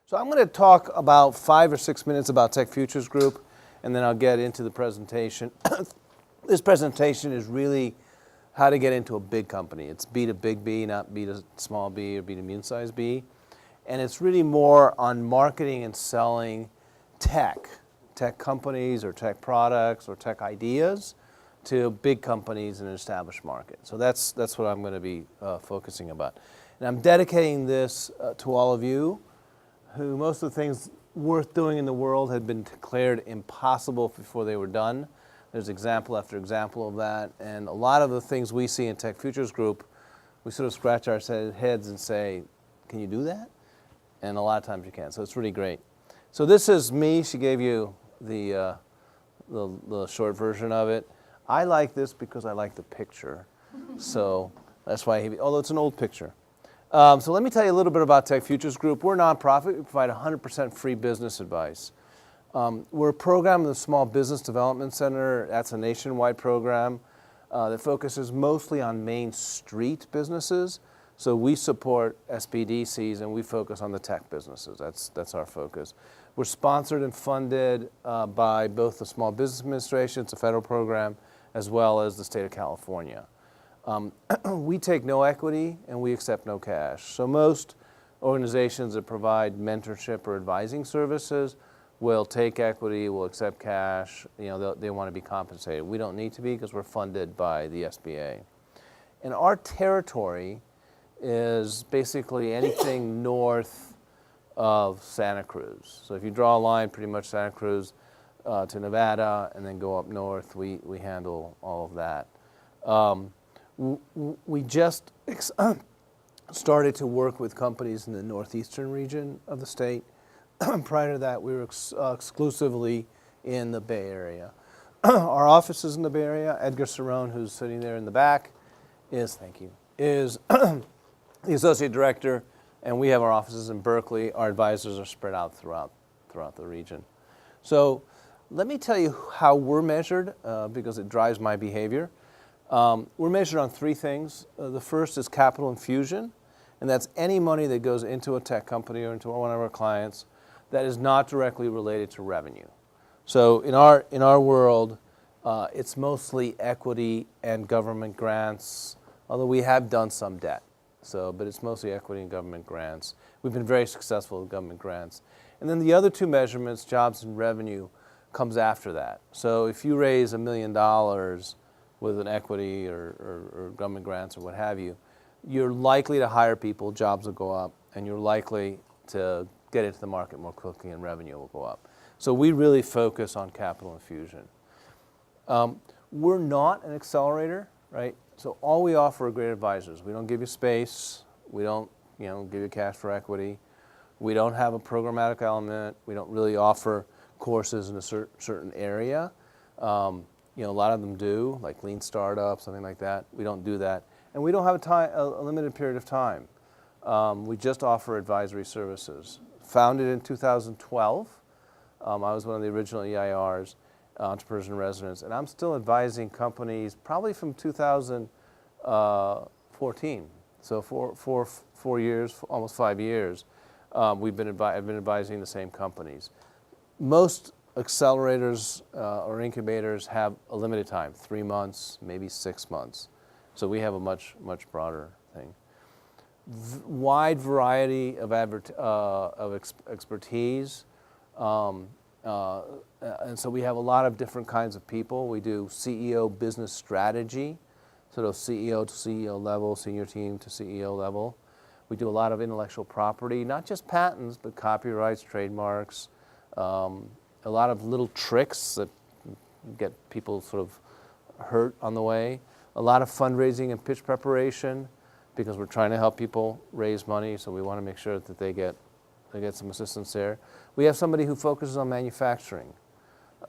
So I'm going to talk about 5 or 6 minutes about Tech Futures Group, and then I'll get into the presentation. This presentation is really how to get into a big company. It's B to big B, not B to small b or B to medium-sized B. And it's really more on marketing and selling tech companies or tech products or tech ideas to big companies in an established market. So that's what I'm going to be focusing about. And I'm dedicating this to all of you who most of the things worth doing in the world had been declared impossible before they were done. There's example after example of that. And a lot of the things we see in Tech Futures Group, we sort of scratch our heads and say, can you do that? And a lot of times you can. So it's really great. So this is me. She gave you the short version of it. I like this because I like the picture. So that's why, although it's an old picture. So let me tell you a little bit about Tech Futures Group. We're a nonprofit. We provide 100% free business advice. We're a program of the Small Business Development Center. That's a nationwide program that focuses mostly on Main Street businesses. So we support SBDCs and we focus on the tech businesses. That's our focus. We're sponsored and funded by both the Small Business Administration, it's a federal program, as well as the state of California. We take no equity and we accept no cash. So most organizations that provide mentorship or advising services will take equity, will accept cash. You know, they want to be compensated. We don't need to be because we're funded by the SBA. And our territory is basically anything north of Santa Cruz. So if you draw a line, pretty much Santa Cruz to Nevada and then go up north, we handle all of that. We just started to work with companies in the northeastern region of the state. Prior to that, we were exclusively in the Bay Area. Our office is in the Bay Area. Edgar Cerrone, who's sitting there in the back, is the associate director, and we have our offices in Berkeley. Our advisors are spread out throughout the region. So let me tell you how we're measured, because it drives my behavior. We're measured on 3 things. The first is capital infusion, and that's any money that goes into a tech company or into one of our clients that is not directly related to revenue. So in our world, it's mostly equity and government grants, although we have done some debt. But it's mostly equity and government grants. We've been very successful with government grants. And then the other 2 measurements, jobs and revenue, comes after that. So if you raise $1 million with an equity or government grants or what have you, you're likely to hire people, jobs will go up, and you're likely to get into the market more quickly and revenue will go up. So we really focus on capital infusion. We're not an accelerator, right? So all we offer are great advisors. We don't give you space. We don't give you cash for equity. We don't have a programmatic element. We don't really offer courses in a certain area. A lot of them do, like lean startup, something like that. We don't do that. And we don't have a limited period of time. We just offer advisory services. Founded in 2012. I was one of the original EIRs, Entrepreneurs in Residence, and I'm still advising companies probably from 2014. So for 4 years, almost 5 years, I've been advising the same companies. Most accelerators or incubators have a limited time, 3 months, maybe 6 months. So we have a much broader thing. Wide variety of expertise. And so we have a lot of different kinds of people. We do CEO business strategy, sort of CEO to CEO level, senior team to CEO level. We do a lot of intellectual property, not just patents, but copyrights, trademarks, a lot of little tricks that get people sort of hurt on the way. A lot of fundraising and pitch preparation, because we're trying to help people raise money, so we want to make sure that they get some assistance there. We have somebody who focuses on manufacturing.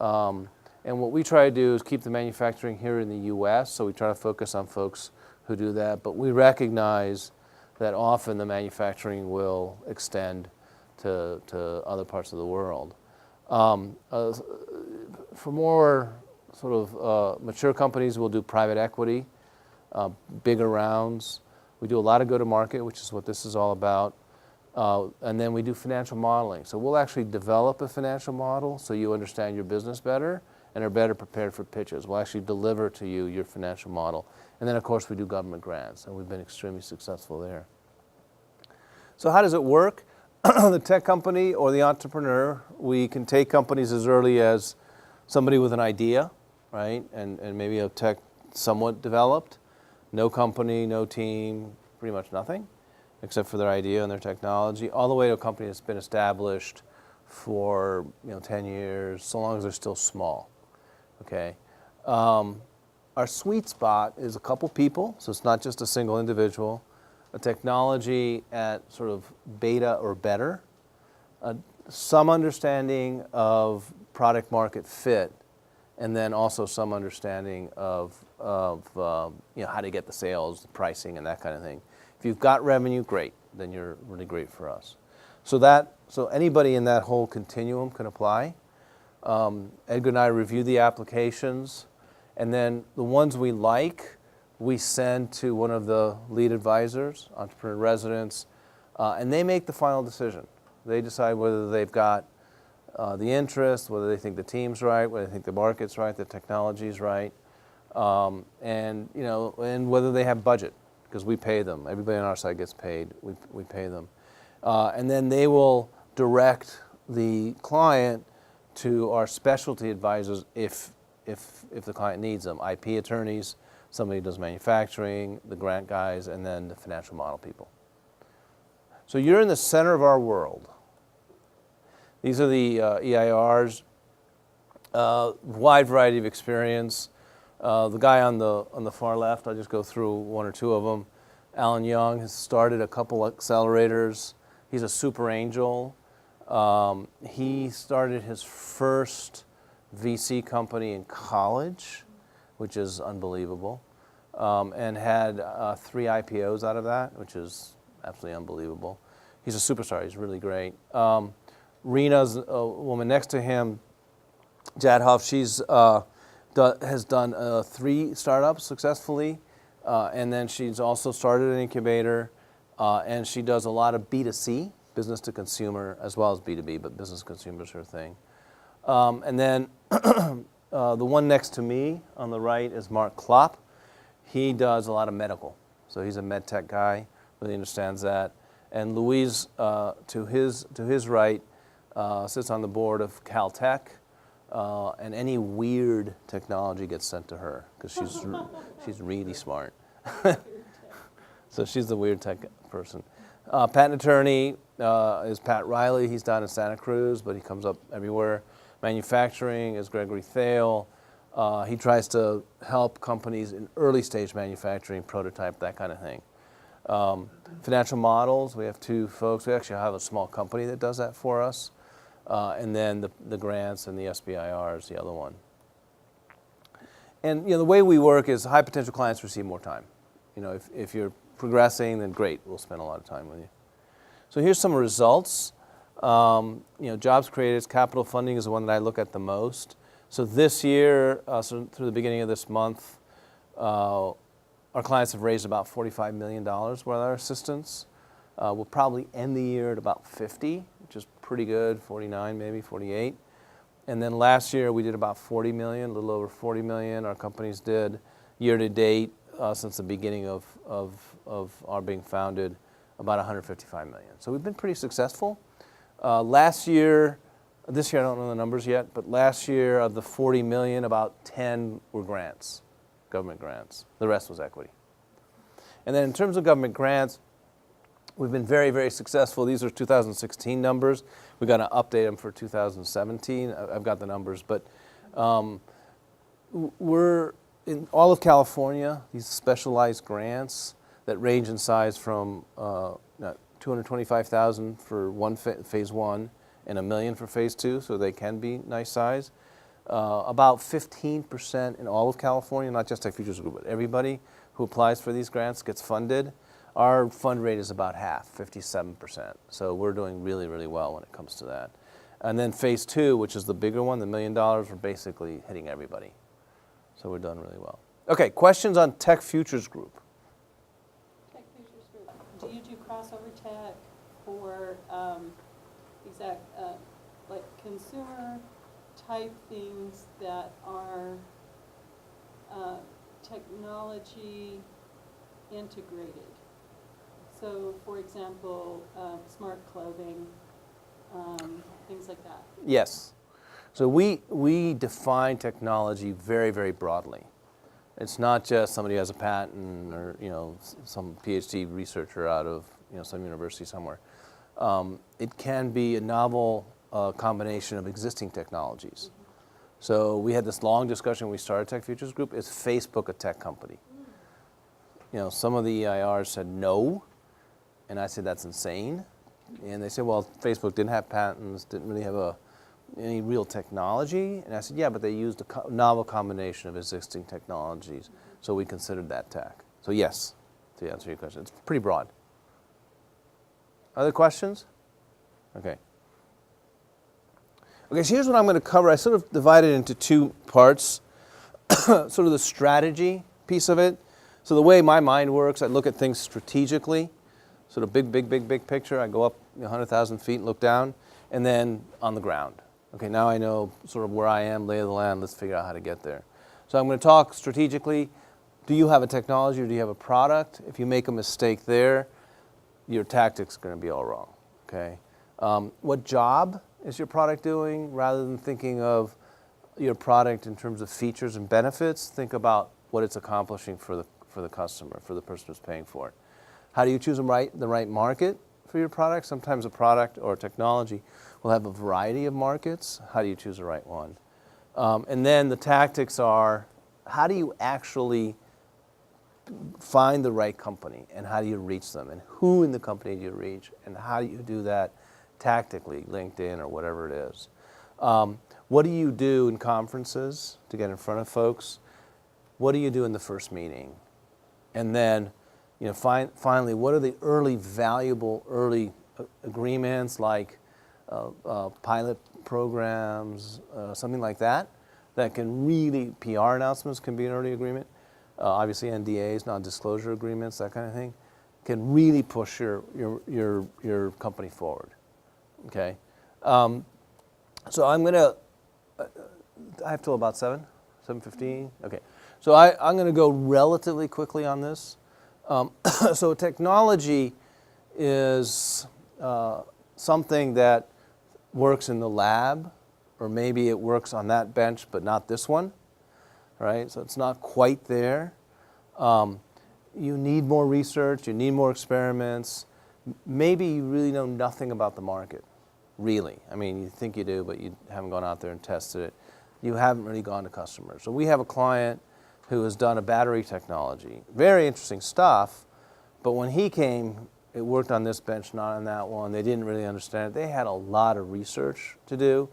And what we try to do is keep the manufacturing here in the US, so we try to focus on folks who do that, but we recognize that often the manufacturing will extend to other parts of the world. For more sort of mature companies, we'll do private equity, bigger rounds. We do a lot of go-to-market, which is what this is all about. And then we do financial modeling. So we'll actually develop a financial model so you understand your business better and are better prepared for pitches. We'll actually deliver to you your financial model. And then, of course, we do government grants, and we've been extremely successful there. So how does it work? The tech company or the entrepreneur, we can take companies as early as somebody with an idea, right, and maybe a tech somewhat developed. No company, no team, pretty much nothing, except for their idea and their technology, all the way to a company that's been established for 10 years, so long as they're still small. Okay. Our sweet spot is a couple people, so it's not just a single individual, a technology at sort of beta or better, some understanding of product market fit, and then also some understanding of how to get the sales, the pricing, and that kind of thing. If you've got revenue, great, then you're really great for us. So anybody in that whole continuum can apply. Edgar and I review the applications, and then the ones we like, we send to one of the lead advisors, entrepreneur residents, and they make the final decision. They decide whether they've got the interest, whether they think the team's right, whether they think the market's right, the technology's right, and whether they have budget, because we pay them. Everybody on our side gets paid. We pay them, and then they will direct the client to our specialty advisors if the client needs them, IP attorneys, somebody who does manufacturing, the grant guys, and then the financial model people. So you're in the center of our world. These are the EIRs, wide variety of experience. The guy on the far left, I'll just go through one or two of them. Alan Young has started a couple accelerators. He's a super angel. He started his first VC company in college, which is unbelievable, and had 3 IPOs out of that, which is absolutely unbelievable. He's a superstar. He's really great. Rena's a woman next to him, Jad Huff. She's has done 3 startups successfully, and then she's also started an incubator, and she does a lot of B2C, business to consumer, as well as B2B, but business to consumer is her thing. And then the one next to me on the right is Mark Klopp. He does a lot of medical, so he's a med tech guy, really understands that. And Louise, to his right, sits on the board of Caltech, and any weird technology gets sent to her because she's really smart. So she's the weird tech person. Patent attorney is Pat Riley. He's down in Santa Cruz, but he comes up everywhere. Manufacturing is Gregory Thale. He tries to help companies in early stage manufacturing, prototype, that kind of thing. Financial models, we have 2 folks. We actually have a small company that does that for us. And then the grants and the SBIR is the other one. And the way we work is high potential clients receive more time. If you're progressing, then great, we'll spend a lot of time with you. So here's some results. Jobs created, capital funding is the one that I look at the most. So this year, so through the beginning of this month, our clients have raised about $45 million with our assistance. We'll probably end the year at about 50, which is pretty good, 49 maybe, 48. And then last year we did about 40 million, a little over 40 million. Our companies did year to date, since the beginning of our being founded, about 155 million. So we've been pretty successful. Last year, this year I don't know the numbers yet, but last year of the 40 million, about 10 were grants, government grants. The rest was equity. And then in terms of government grants, we've been very, very successful. These are 2016 numbers. We've got to update them for 2017. I've got the numbers, but we're in all of California, these specialized grants that range in size from $225,000 for phase 1 and $1 million for phase 2, so they can be nice size. About 15% in all of California, not just Tech Futures Group, but everybody who applies for these grants gets funded. Our fund rate is about half, 57%. So we're doing really, really well when it comes to that. And then phase 2, which is the bigger one, the $1 million, we're basically hitting everybody. So we're done really well. Okay, questions on Tech Futures Group? Tech Futures Group. Do you do crossover tech, for like consumer type things that are technology integrated. So, for example, smart clothing, things like that. Yes. So we define technology very, very broadly. It's not just somebody who has a patent or some PhD researcher out of some university somewhere. It can be a novel combination of existing technologies. Mm-hmm. So we had this long discussion when we started Tech Futures Group. Is Facebook a tech company? Mm. Some of the EIRs said no, and I said that's insane. And they said, well, Facebook didn't have patents, didn't really have any real technology. And I said, yeah, but they used a novel combination of existing technologies, so we considered that tech. So yes, to answer your question, it's pretty broad. Other questions? Okay. Okay, so here's what I'm going to cover. I sort of divided it into two parts. Sort of the strategy piece of it. So the way my mind works, I look at things strategically. Sort of big picture. I go up 100,000 feet and look down, and then on the ground. Okay, now I know sort of where I am, lay of the land, let's figure out how to get there. So I'm going to talk strategically. Do you have a technology or do you have a product? If you make a mistake there, your tactics are going to be all wrong, okay? What job is your product doing? Rather than thinking of your product in terms of features and benefits, think about what it's accomplishing for the customer, for the person who's paying for it. How do you choose the right market for your product? Sometimes a product or technology will have a variety of markets. How do you choose the right one? And then the tactics are, how do you actually find the right company, and how do you reach them, and who in the company do you reach, and how do you do that tactically, LinkedIn or whatever it is. What do you do in conferences to get in front of folks? What do you do in the first meeting? And then, finally, what are the valuable early agreements, like pilot programs, something like that can really, PR announcements can be an early agreement. Obviously NDAs, non-disclosure agreements, that kind of thing, can really push your company forward. Okay, so I'm gonna. I have till about 7:15. Okay, so I'm gonna go relatively quickly on this. So technology is something that works in the lab, or maybe it works on that bench, but not this one. Right, so it's not quite there. You need more research, you need more experiments. Maybe you really know nothing about the market, really. I mean, you think you do, but you haven't gone out there and tested it. You haven't really gone to customers. So we have a client who has done a battery technology. Very interesting stuff, but when he came, it worked on this bench, not on that one. They didn't really understand it. They had a lot of research to do.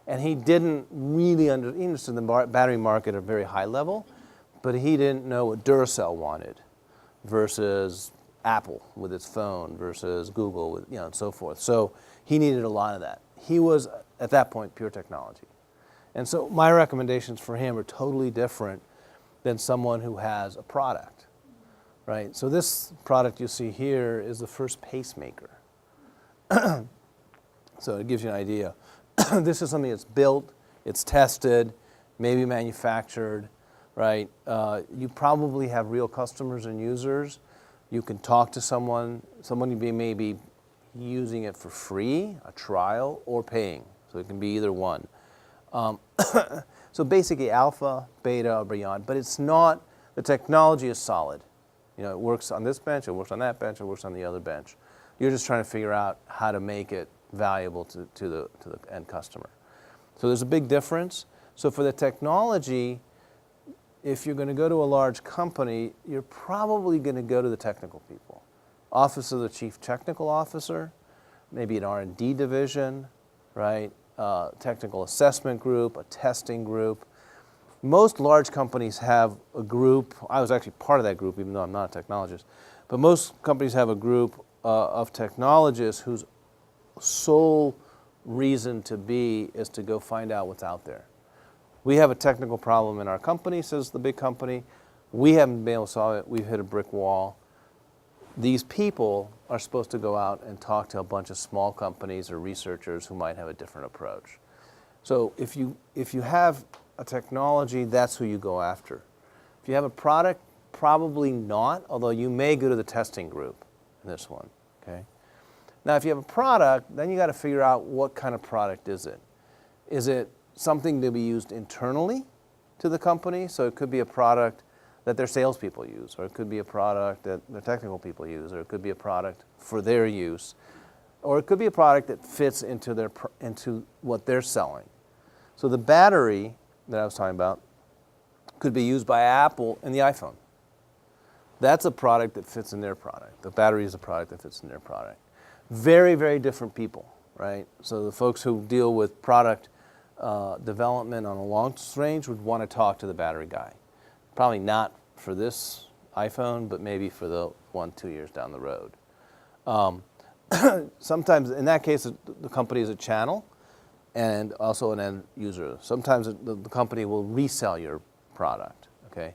And he didn't really understand the battery market at a very high level, but he didn't know what Duracell wanted versus Apple with its phone versus Google with, and so forth. So he needed a lot of that. He was, at that point, pure technology. And so my recommendations for him are totally different than someone who has a product, right? So this product you see here is the first pacemaker. So it gives you an idea. This is something that's built, it's tested, maybe manufactured, right? You probably have real customers and users. You can talk to someone may be using it for free, a trial, or paying. So it can be either one. So basically alpha, beta, or beyond, but it's not, the technology is solid. It works on this bench, it works on that bench, it works on the other bench. You're just trying to figure out how to make it valuable to the end customer. So there's a big difference. So for the technology, if you're going to go to a large company, you're probably going to go to the technical people. Office of the Chief Technical Officer, maybe an R&D division, right? Technical assessment group, a testing group. Most large companies have a group. I was actually part of that group, even though I'm not a technologist. But most companies have a group of technologists whose sole reason to be is to go find out what's out there. We have a technical problem in our company, says the big company. We haven't been able to solve it. We've hit a brick wall. these people are supposed to go out and talk to a bunch of small companies or researchers who might have a different approach. So if you have a technology, that's who you go after. If you have a product, probably not, although you may go to the testing group in this one, okay? Now, if you have a product, then you got to figure out what kind of product is it. Is it something to be used internally to the company? So it could be a product that their salespeople use, or it could be a product that their technical people use, or it could be a product for their use, or it could be a product that fits into what they're selling. So the battery that I was talking about could be used by Apple in the iPhone. That's a product that fits in their product. The battery is a product that fits in their product. Very, very different people, right? So the folks who deal with product development on a long range would want to talk to the battery guy. Probably not for this iPhone, but maybe for the 1-2 years down the road. Sometimes, in that case, the company is a channel and also an end user. Sometimes the company will resell your product, okay?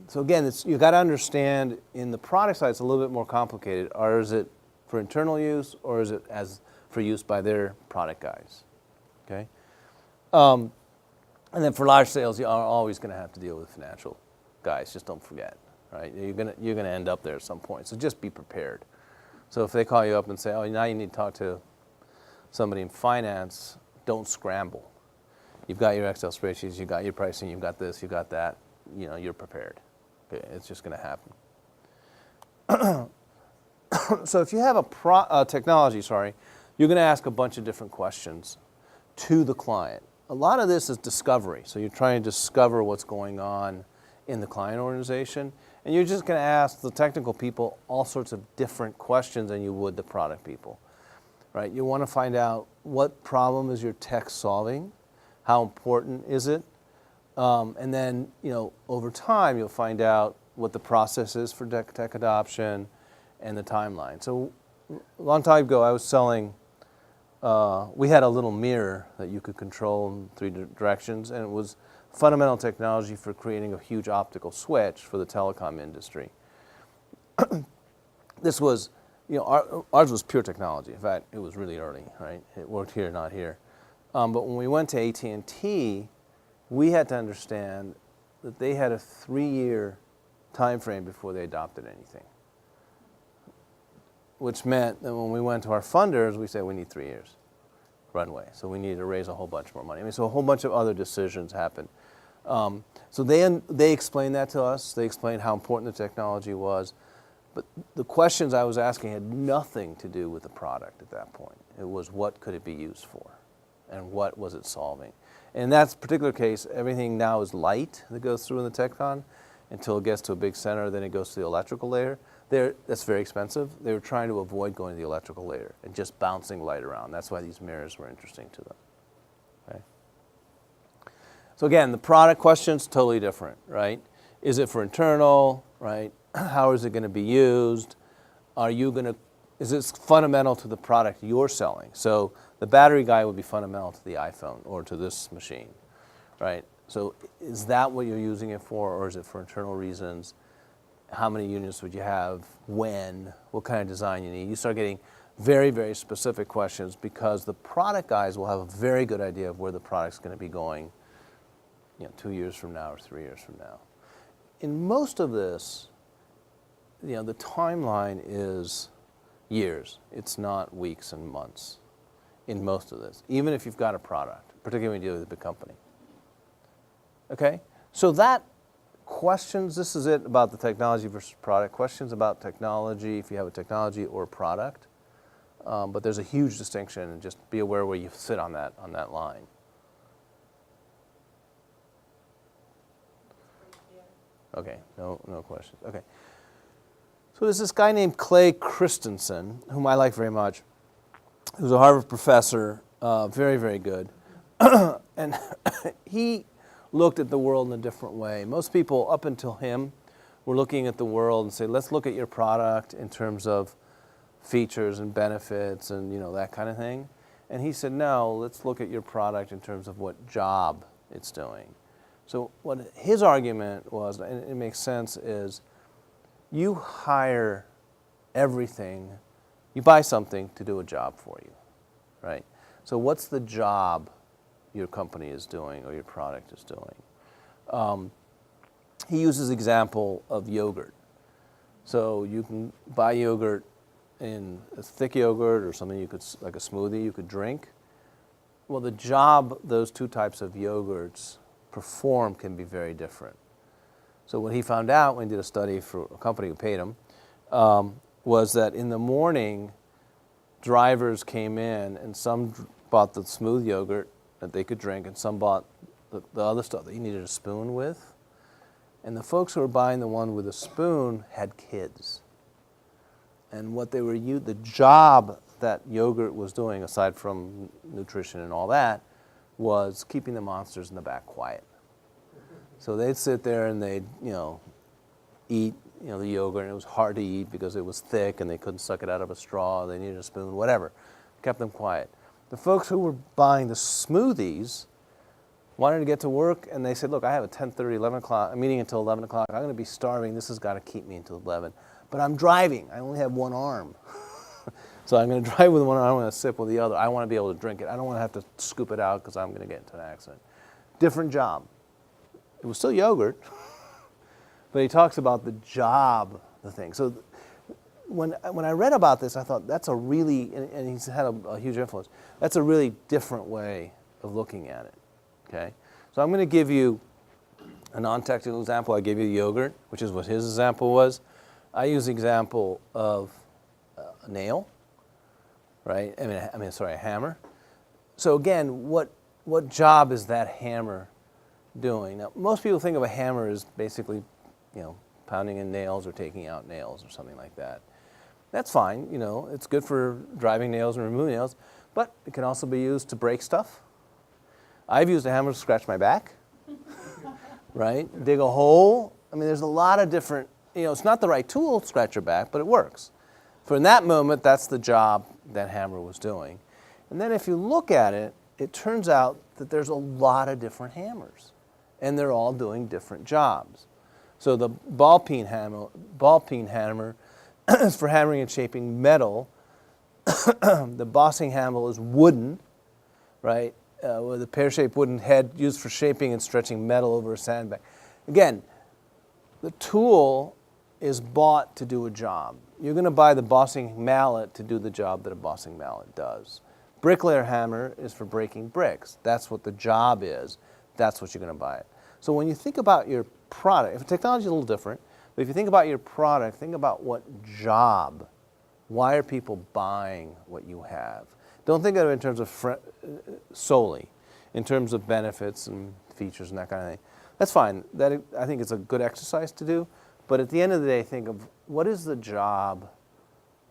So again, you got to understand in the product side, it's a little bit more complicated. Or is it for internal use, or is it for use by their product guys, okay? And then for large sales, you are always going to have to deal with financial guys. Just don't forget, right? You're gonna end up there at some point. So just be prepared. So if they call you up and say, "Oh, now you need to talk to somebody in finance," don't scramble. You've got your Excel spreadsheets, you've got your pricing, you've got this, you've got that. You know, you're prepared. Okay, it's just going to happen. So if you have a technology, you're going to ask a bunch of different questions to the client. A lot of this is discovery. So you're trying to discover what's going on in the client organization, and you're just going to ask the technical people all sorts of different questions than you would the product people, right? You want to find out what problem is your tech solving, how important is it, and then, you know, over time you'll find out what the process is for tech adoption and the timeline. So a long time ago, I was selling. We had a little mirror that you could control in 3 directions, and it was fundamental technology for creating a huge optical switch for the telecom industry. This was, you know, ours was pure technology. In fact, it was really early, right? It worked here, not here. But when we went to AT&T, we had to understand that they had a 3-year time frame before they adopted anything, which meant that when we went to our funders, we said we need 3 years runway. So we needed to raise a whole bunch more money. I mean, so a whole bunch of other decisions happened. So they explained that to us. They explained how important the technology was. But the questions I was asking had nothing to do with the product at that point. It was what could it be used for, and what was it solving. In that particular case, everything now is light that goes through in the TechCon until it gets to a big center, then it goes to the electrical layer. That's very expensive. They were trying to avoid going to the electrical layer and just bouncing light around. That's why these mirrors were interesting to them. Okay? So again, the product question's totally different, right? Is it for internal, right? How is it going to be used? Is this fundamental to the product you're selling? So the battery guy would be fundamental to the iPhone or to this machine, right? So is that what you're using it for, or is it for internal reasons? How many units would you have? When? What kind of design you need? You start getting very, very specific questions because the product guys will have a very good idea of where the product's going to be going, 2 years from now or 3 years from now. In most of this, the timeline is years. It's not weeks and months in most of this, even if you've got a product, particularly when you deal with a big company. Okay? So this is it about the technology versus product. Questions about technology, if you have a technology or a product. But there's a huge distinction, and just be aware where you sit on that line. Okay, no questions. Okay. So there's this guy named Clay Christensen, whom I like very much, who's a Harvard professor, very, very good. And he looked at the world in a different way. Most people, up until him, were looking at the world and say, let's look at your product in terms of features and benefits and that kind of thing. And he said, no, let's look at your product in terms of what job it's doing. So what his argument was, and it makes sense, is you hire everything. You buy something to do a job for you, right? So what's the job your company is doing or your product is doing? He uses example of yogurt. So you can buy yogurt in a thick yogurt or something you could, like a smoothie you could drink. Well, the job those two types of yogurts perform can be very different. So what he found out when he did a study for a company who paid him was that in the morning, drivers came in and some bought the smooth yogurt that they could drink and some bought the other stuff that you needed a spoon with. And the folks who were buying the one with a spoon had kids. And what they were, the job that yogurt was doing, aside from nutrition and all that, was keeping the monsters in the back quiet. So they'd sit there and they'd, eat, the yogurt, and it was hard to eat because it was thick and they couldn't suck it out of a straw, they needed a spoon, whatever. Kept them quiet. The folks who were buying the smoothies wanted to get to work, and they said, look, I have a 10:30, 11 o'clock, a meeting until 11 o'clock. I'm going to be starving. This has got to keep me until 11. But I'm driving. I only have one arm. So I'm going to drive with one arm. I'm going to sip with the other. I want to be able to drink it. I don't want to have to scoop it out because I'm going to get into an accident. Different job. It was still yogurt, but he talks about the job, the thing. So when I read about this, I thought that's a really, and he's had a huge influence, that's a really different way of looking at it. Okay, so I'm going to give you a non-technical example. I gave you the yogurt, which is what his example was. I use the example of a nail, right? A hammer. So again, what job is that hammer doing? Now, most people think of a hammer as basically, pounding in nails or taking out nails or something like that. That's fine. It's good for driving nails and removing nails, but it can also be used to break stuff. I've used a hammer to scratch my back, right? Dig a hole. There's a lot of different, it's not the right tool to scratch your back, but it works. For in that moment, that's the job that hammer was doing. And then if you look at it, it turns out that there's a lot of different hammers, and they're all doing different jobs. So the ball peen hammer is for hammering and shaping metal. The bossing hammer is wooden, right? With a pear-shaped wooden head used for shaping and stretching metal over a sandbag. Again, the tool is bought to do a job. You're going to buy the bossing mallet to do the job that a bossing mallet does. Bricklayer hammer is for breaking bricks. That's what the job is. That's what you're going to buy it. So when you think about your product, if technology is a little different, but if you think about your product, think about what job. Why are people buying what you have? Don't think of it in terms of solely, in terms of benefits and features and that kind of thing. That's fine. I think it's a good exercise to do. But at the end of the day, think of what is the job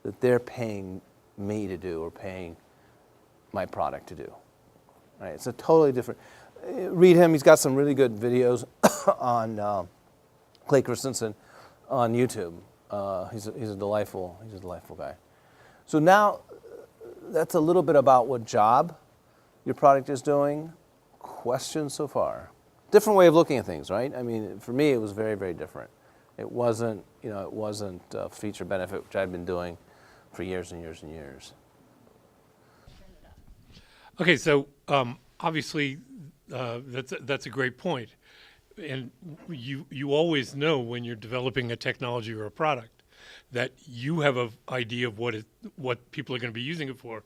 that they're paying me to do or paying my product to do. Right? It's a totally different. Read him. He's got some really good videos on Clay Christensen on YouTube. He's a delightful guy. So now that's a little bit about what job your product is doing. Questions so far? Different way of looking at things, right? For me, it was very, very different. It wasn't a feature benefit, which I'd been doing for years and years and years. Okay, so obviously that's a great point, and you always know when you're developing a technology or a product that you have an idea of what people are going to be using it for.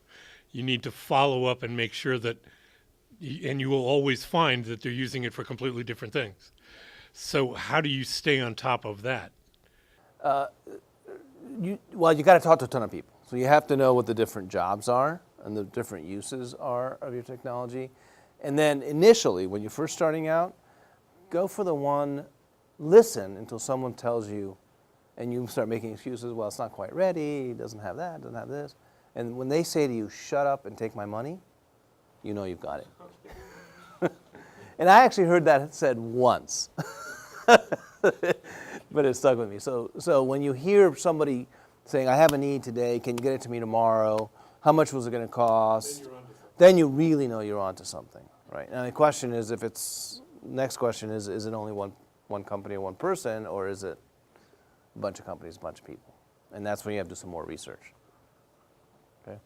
You need to follow up and make sure that, and you will always find that they're using it for completely different things. So how do you stay on top of that? You got to talk to a ton of people. So you have to know what the different jobs are and the different uses are of your technology. And then initially, when you're first starting out, go for the one, listen until someone tells you, and you start making excuses, well, it's not quite ready, it doesn't have that, doesn't have this. And when they say to you, shut up and take my money, you know you've got it. And I actually heard that said once, but it stuck with me. So when you hear somebody saying, I have a need today, can you get it to me tomorrow? How much was it going to cost? Then you really know you're onto something, right? And the question is, next question is it only one company or one person, or is it a bunch of companies, a bunch of people? And that's when you have to do some more research. Okay.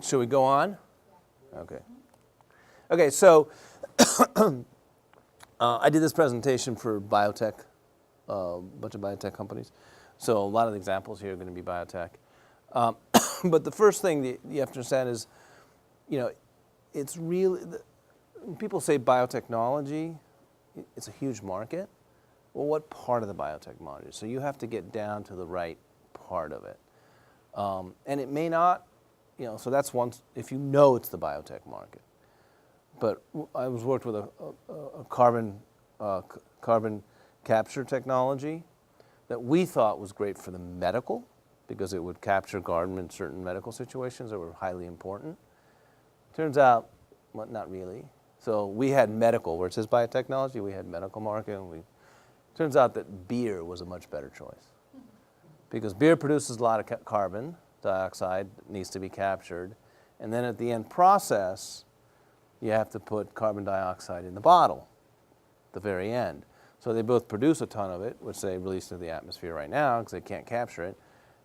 Should we go on? Okay. Okay, so I did this presentation for biotech, a bunch of biotech companies. So a lot of the examples here are going to be biotech. But the first thing that you have to understand is, it's really, when people say biotechnology, it's a huge market. Well, what part of the biotechnology? So you have to get down to the right part of it. And it may not, so that's one, if you know it's the biotech market. But I was worked with a carbon capture technology that we thought was great for the medical, because it would capture carbon in certain medical situations that were highly important. Turns out, well, not really. So we had medical, where it says biotechnology, we had medical market. And turns out that beer was a much better choice, because beer produces a lot of carbon dioxide that needs to be captured. And then at the end process, you have to put carbon dioxide in the bottle at the very end. So they both produce a ton of it, which they release into the atmosphere right now because they can't capture it.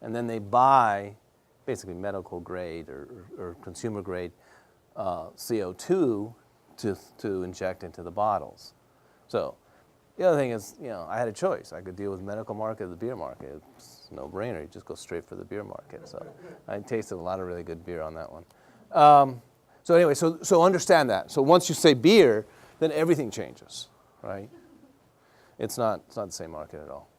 And then they buy basically medical grade or consumer grade CO2 to inject into the bottles. So the other thing is, I had a choice. I could deal with medical market or the beer market. It's no brainer. You just go straight for the beer market. So I tasted a lot of really good beer on that one. So anyway, so understand that. So once you say beer, then everything changes, right? It's not the same market at all.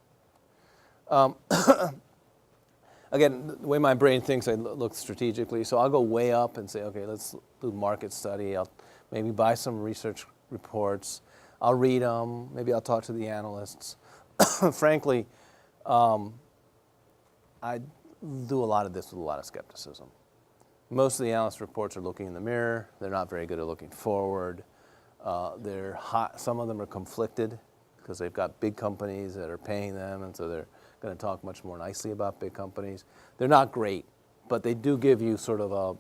Again, the way my brain thinks, I look strategically. So I'll go way up and say, okay, let's do market study. I'll maybe buy some research reports. I'll read them. Maybe I'll talk to the analysts. Frankly, I do a lot of this with a lot of skepticism. Most of the analyst reports are looking in the mirror. They're not very good at looking forward. Some of them are conflicted because they've got big companies that are paying them, and so they're going to talk much more nicely about big companies. They're not great, but they do give you sort of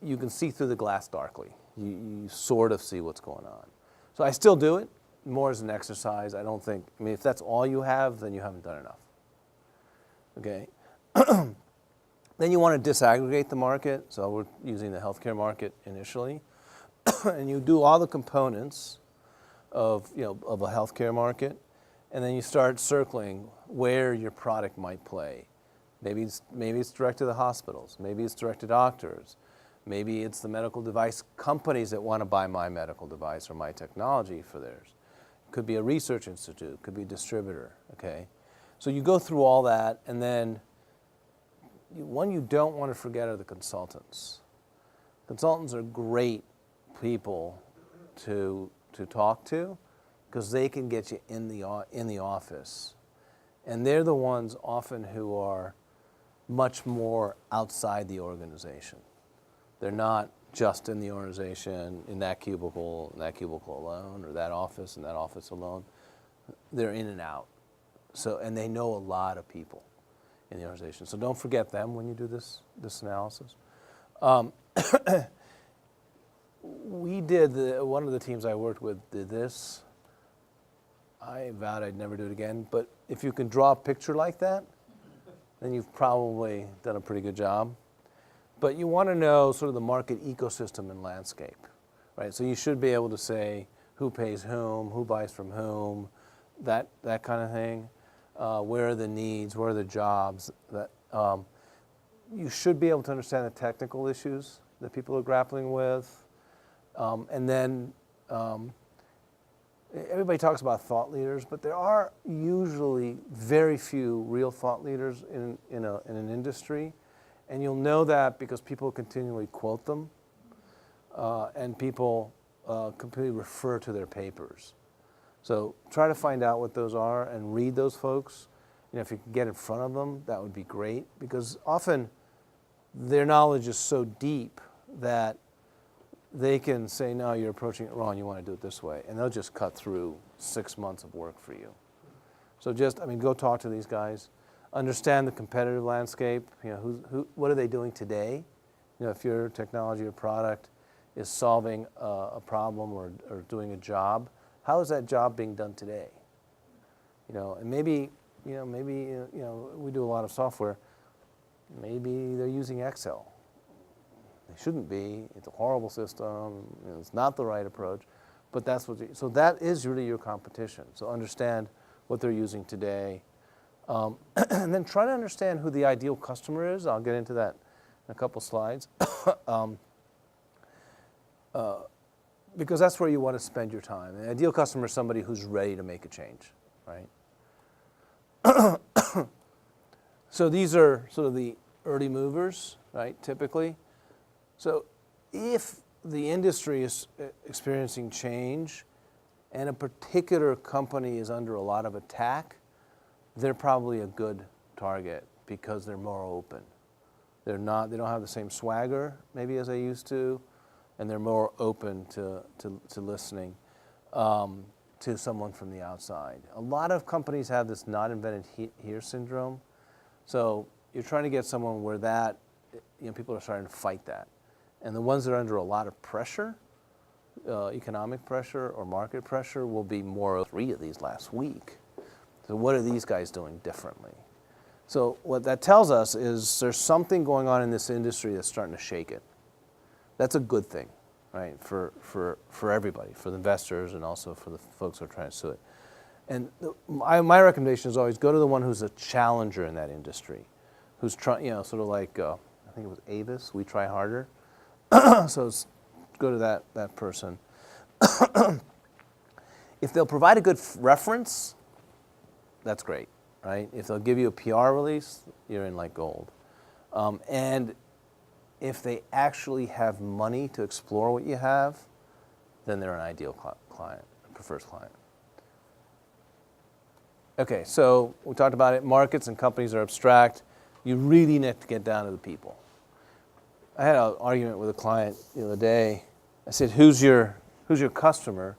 you can see through the glass darkly. You sort of see what's going on. So I still do it more as an exercise. If that's all you have, then you haven't done enough. Okay. Then you want to disaggregate the market. So we're using the healthcare market initially. And you do all the components of a healthcare market, and then you start circling where your product might play. Maybe it's direct to the hospitals. Maybe it's direct to doctors. Maybe it's the medical device companies that want to buy my medical device or my technology for theirs. It could be a research institute. It could be a distributor. Okay, so you go through all that, and then one you don't want to forget are the consultants. Consultants are great people to talk to because they can get you in the office. And they're the ones often who are much more outside the organization. They're not just in the organization, in that cubicle alone, or that office and that office alone. They're in and out. And they know a lot of people in the organization. So don't forget them when you do this analysis. One of the teams I worked with did this. I vowed I'd never do it again, but if you can draw a picture like that, then you've probably done a pretty good job. But you want to know sort of the market ecosystem and landscape, right? So you should be able to say who pays whom, who buys from whom, that kind of thing. Where are the needs? Where are the jobs? You should be able to understand the technical issues that people are grappling with. And then everybody talks about thought leaders, but there are usually very few real thought leaders in an industry. And you'll know that because people continually quote them, and people completely refer to their papers. So try to find out what those are and read those folks. If you can get in front of them, that would be great, because often their knowledge is so deep that they can say, no, you're approaching it wrong, you want to do it this way. And they'll just cut through 6 months of work for you. So go talk to these guys. Understand the competitive landscape. What are they doing today? If your technology or product is solving a problem or doing a job, how is that job being done today? And maybe, we do a lot of software. Maybe they're using Excel. They shouldn't be. It's a horrible system. It's not the right approach. But that's so that is really your competition. So understand what they're using today. And then try to understand who the ideal customer is. I'll get into that in a couple slides. Because that's where you want to spend your time. The ideal customer is somebody who's ready to make a change, right? So these are sort of the early movers, right, typically. So if the industry is experiencing change and a particular company is under a lot of attack, they're probably a good target because they're more open. They don't have the same swagger maybe as they used to, and they're more open to listening to someone from the outside. A lot of companies have this not invented here syndrome. So you're trying to get someone where that, people are starting to fight that. And the ones that are under a lot of pressure, economic pressure or market pressure, will be more. 3 of these last week. So what are these guys doing differently? So what that tells us is there's something going on in this industry that's starting to shake it. That's a good thing, right, for everybody, for the investors and also for the folks who are trying to sue it. And my recommendation is always go to the one who's a challenger in that industry, who's trying, sort of like, I think it was Avis, We Try Harder. So go to that person. If they'll provide a good reference, that's great, right? If they'll give you a PR release, you're in like gold. And if they actually have money to explore what you have, then they're an ideal client, prefers client. Okay, so we talked about it. Markets and companies are abstract. You really need to get down to the people. I had an argument with a client the other day. I said, who's your customer?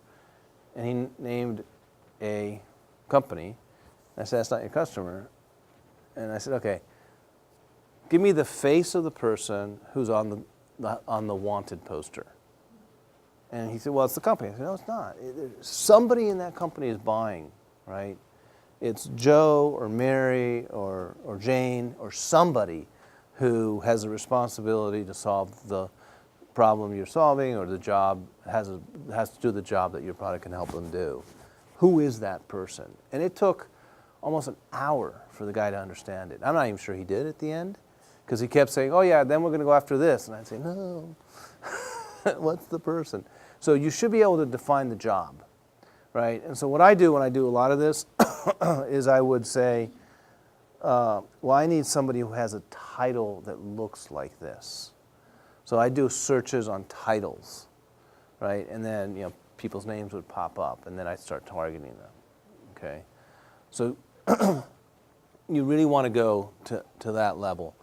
And he named a company. I said, that's not your customer. And I said, okay, give me the face of the person who's on the wanted poster. And he said, well, it's the company. I said, no, it's not. Somebody in that company is buying, right? It's Joe or Mary or Jane or somebody who has a responsibility to solve the problem you're solving or the job, has to do the job that your product can help them do. Who is that person? And it took almost an hour for the guy to understand it. I'm not even sure he did at the end, because he kept saying, oh yeah, then we're going to go after this. And I'd say, no, what's the person? So you should be able to define the job, right? And so what I do when I do a lot of this is I would say, well, I need somebody who has a title that looks like this. So I do searches on titles, right? And then, people's names would pop up, and then I'd start targeting them, okay? So you really want to go to that level.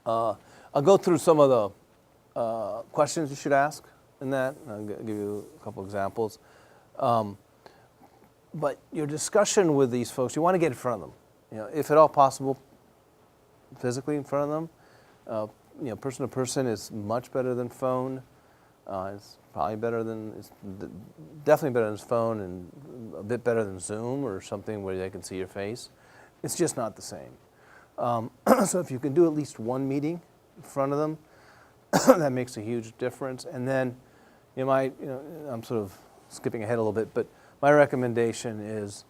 I'll go through some of the questions you should ask in that. I'll give you a couple examples. But your discussion with these folks, you want to get in front of them. If at all possible, physically in front of them. Person to person is much better than phone. It's probably it's definitely better than phone, and a bit better than Zoom or something where they can see your face. It's just not the same. So if you can do at least one meeting in front of them, that makes a huge difference. And then, I'm sort of skipping ahead a little bit, but my recommendation is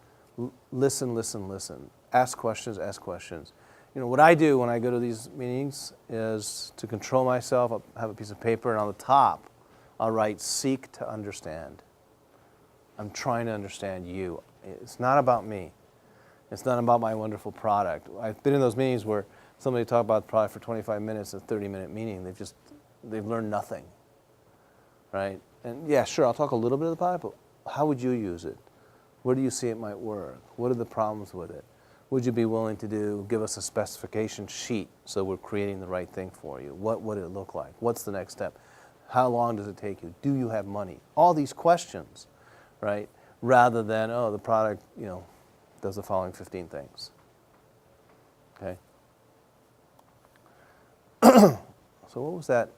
listen. Ask questions. What I do when I go to these meetings is to control myself. I'll have a piece of paper, and on the top, I'll write, seek to understand. I'm trying to understand you. It's not about me. It's not about my wonderful product. I've been in those meetings where somebody talked about the product for 25 minutes, a 30-minute meeting. They've learned nothing, right? And yeah, sure, I'll talk a little bit of the product, but how would you use it? Where do you see it might work? What are the problems with it? Would you be willing to give us a specification sheet so we're creating the right thing for you? What would it look like? What's the next step? How long does it take you? Do you have money? All these questions, right? Rather than, the product, does the following 15 things. Okay? So what was that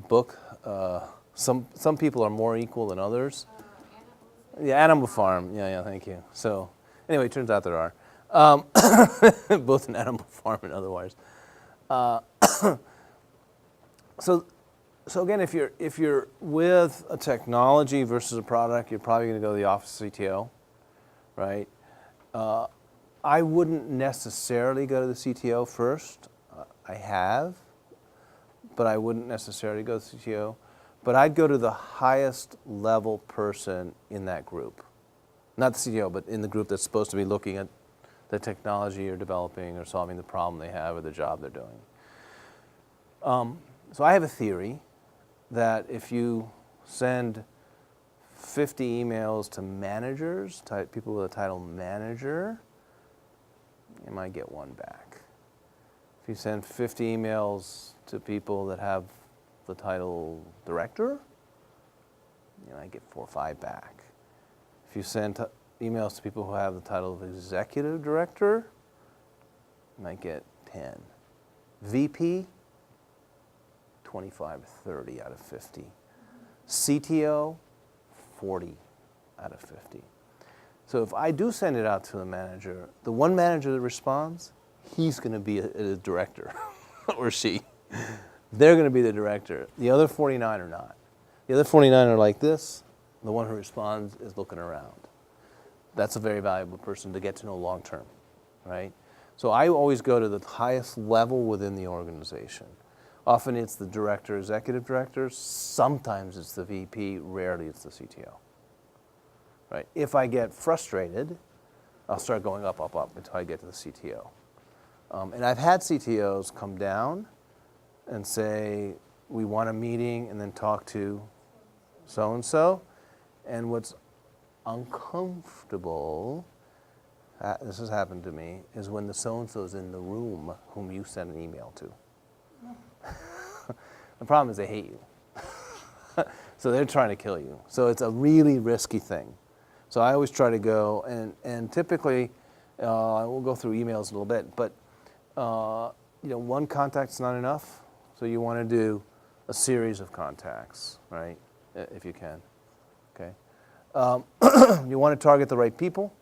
book? Some people are more equal than others. Yeah, Animal Farm. Yeah, thank you. So, anyway, it turns out there are. Both in Animal Farm and otherwise. So again, if you're with a technology versus a product, you're probably going to go to the office of CTO, right? I wouldn't necessarily go to the CTO first. I have, but I wouldn't necessarily go to the CTO. But I'd go to the highest level person in that group. Not the CTO, but in the group that's supposed to be looking at the technology you're developing or solving the problem they have or the job they're doing. So I have a theory that if you send 50 emails to managers, people with a title manager, you might get one back. If you send 50 emails to people that have the title director, you might get 4 or 5 back. If you send emails to people who have the title of executive director, you might get 10. VP, 25 or 30 out of 50. CTO, 40 out of 50. So if I do send it out to the manager, the one manager that responds, he's going to be a director, or she. They're going to be the director. The other 49 are not. The other 49 are like this. The one who responds is looking around. That's a very valuable person to get to know long term, right? So I always go to the highest level within the organization. Often it's the director, executive director. Sometimes it's the VP. Rarely it's the CTO. Right? If I get frustrated, I'll start going up until I get to the CTO. And I've had CTOs come down and say, we want a meeting, and then talk to so-and-so. And what's uncomfortable, this has happened to me, is when the so-and-so's in the room whom you sent an email to. The problem is they hate you. So they're trying to kill you. So it's a really risky thing. So I always try to go, and typically, we'll go through emails a little bit, but one contact's not enough. So you want to do a series of contacts, right, if you can, okay? You want to target the right people.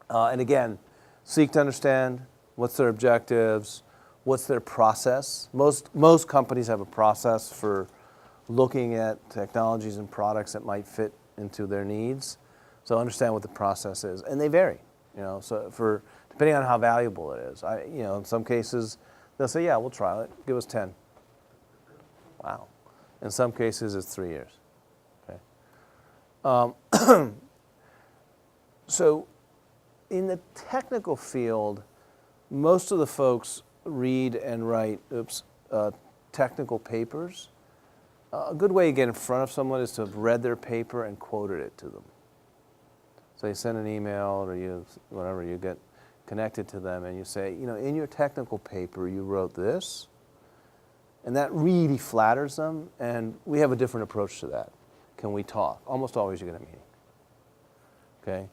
And again, seek to understand what's their objectives, what's their process. Most companies have a process for looking at technologies and products that might fit into their needs. So understand what the process is, and they vary. So depending on how valuable it is. In some cases they'll say, yeah, we'll trial it. Give us 10. Wow. In some cases it's 3 years. Okay. So in the technical field, most of the folks read and write technical papers. A good way to get in front of someone is to have read their paper and quoted it to them. So you send an email or you get connected to them and you say, in your technical paper you wrote this, and that really flatters them, and we have a different approach to that. Can we talk? Almost always you get a meeting. Okay?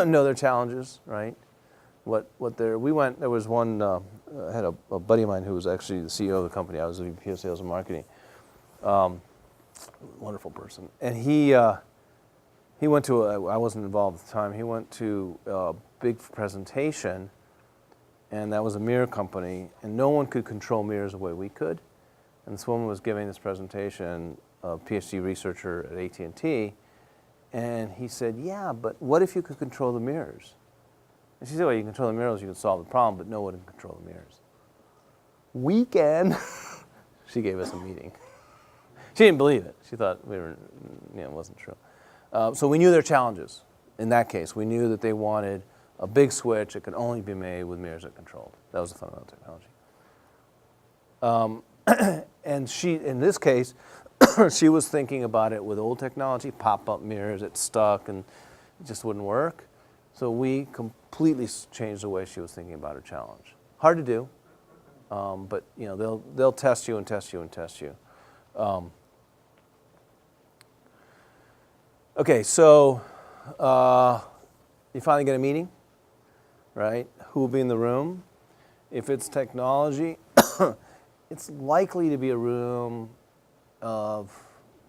Know their challenges, right? There was one, I had a buddy of mine who was actually the CEO of the company. I was the VP of Sales and Marketing. Wonderful person. And he went to, I wasn't involved at the time, he went to a big presentation, and that was a mirror company, and no one could control mirrors the way we could. And this woman was giving this presentation, a PhD researcher at AT&T, and he said, yeah, but what if you could control the mirrors? And she said, well, you can control the mirrors, you can solve the problem, but no one can control the mirrors. We can. She gave us a meeting. She didn't believe it. She thought it wasn't true. So we knew their challenges. In that case, we knew that they wanted a big switch that could only be made with mirrors that controlled. That was the fundamental technology. And she, in this case, she was thinking about it with old technology, pop-up mirrors, it stuck and it just wouldn't work. So we completely changed the way she was thinking about her challenge. Hard to do, but they'll test you and test you and test you. Okay, so you finally get a meeting, right? Who will be in the room? If it's technology, it's likely to be a room of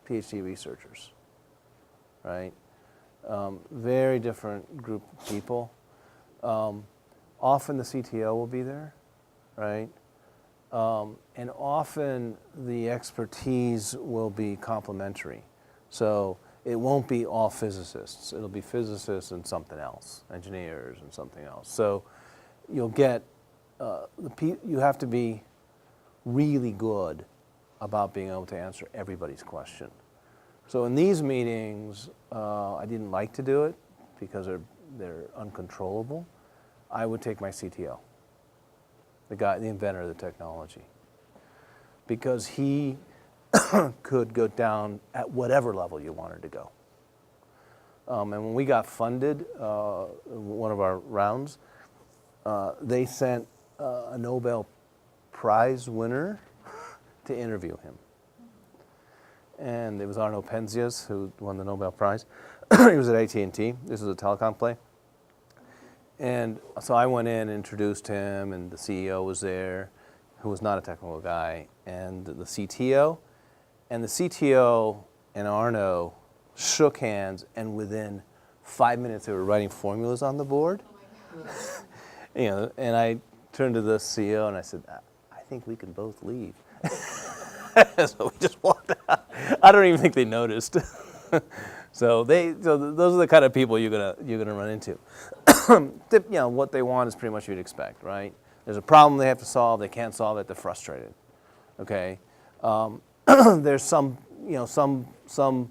PhD researchers, right? Very different group of people. Often the CTO will be there, right? And often the expertise will be complementary. So it won't be all physicists. It'll be physicists and something else, engineers and something else. So you'll get, you have to be really good about being able to answer everybody's question. So in these meetings, I didn't like to do it because they're uncontrollable. I would take my CTO, the inventor of the technology, because he could go down at whatever level you wanted to go. And when we got funded, one of our rounds, they sent a Nobel Prize winner to interview him. And it was Arno Penzias who won the Nobel Prize. He was at AT&T. This was a telecom play. And so I went in and introduced him, and the CEO was there, who was not a technical guy, and the CTO. And the CTO and Arno shook hands, and within 5 minutes they were writing formulas on the board. You know, and I turned to the CEO and I said, I think we can both leave. So we just walked out. I don't even think they noticed. So those are the kind of people you're gonna run into. You know, what they want is pretty much what you'd expect, right? There's a problem they have to solve. They can't solve it. They're frustrated. Okay. There's some, you know,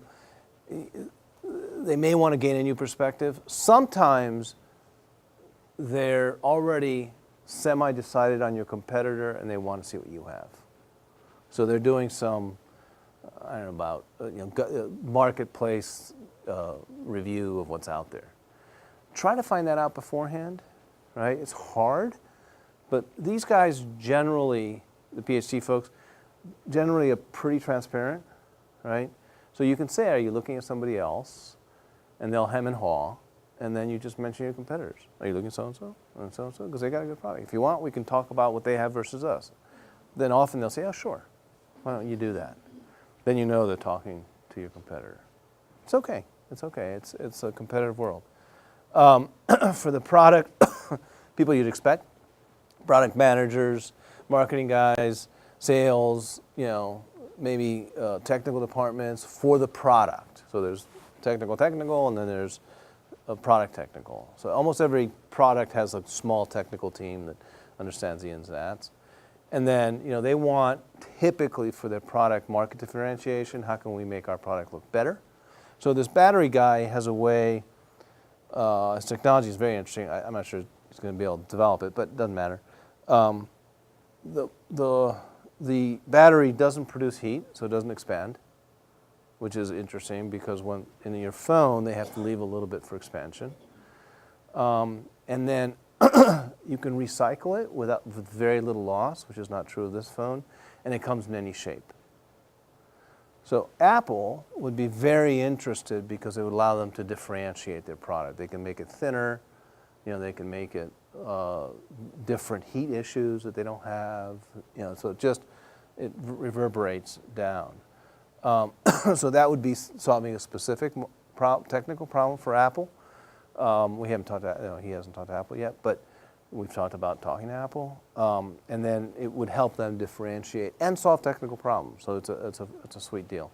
they may want to gain a new perspective. Sometimes they're already semi-decided on your competitor and they want to see what you have. So they're doing some, I don't know about, marketplace review of what's out there. Try to find that out beforehand, right? It's hard, but these guys generally, the PhD folks, generally are pretty transparent, right? So you can say, are you looking at somebody else? And they'll hem and haw, and then you just mention your competitors. Are you looking at so-and-so and so-and-so? Because they got a good product. If you want, we can talk about what they have versus us. Then often they'll say, oh, sure. Why don't you do that? Then you know they're talking to your competitor. It's okay. It's okay. It's a competitive world. For the product, people you'd expect, product managers, marketing guys, sales, you know, maybe technical departments for the product. So there's technical, and then there's a product technical. So almost every product has a small technical team that understands the ins and outs. And then, you know, they want typically for their product market differentiation. How can we make our product look better? So this battery guy has a way. His technology is very interesting. I'm not sure he's going to be able to develop it, but it doesn't matter. The battery doesn't produce heat, so it doesn't expand, which is interesting because when in your phone they have to leave a little bit for expansion. And then you can recycle it with very little loss, which is not true of this phone, and it comes in any shape. So Apple would be very interested because it would allow them to differentiate their product. They can make it thinner, you know, they can make it different heat issues that they don't have, you know, so it reverberates down. So that would be solving a specific technical problem for Apple. We haven't talked to, you know, he hasn't talked to Apple yet, but we've talked about talking to Apple, and then it would help them differentiate and solve technical problems. So it's a sweet deal.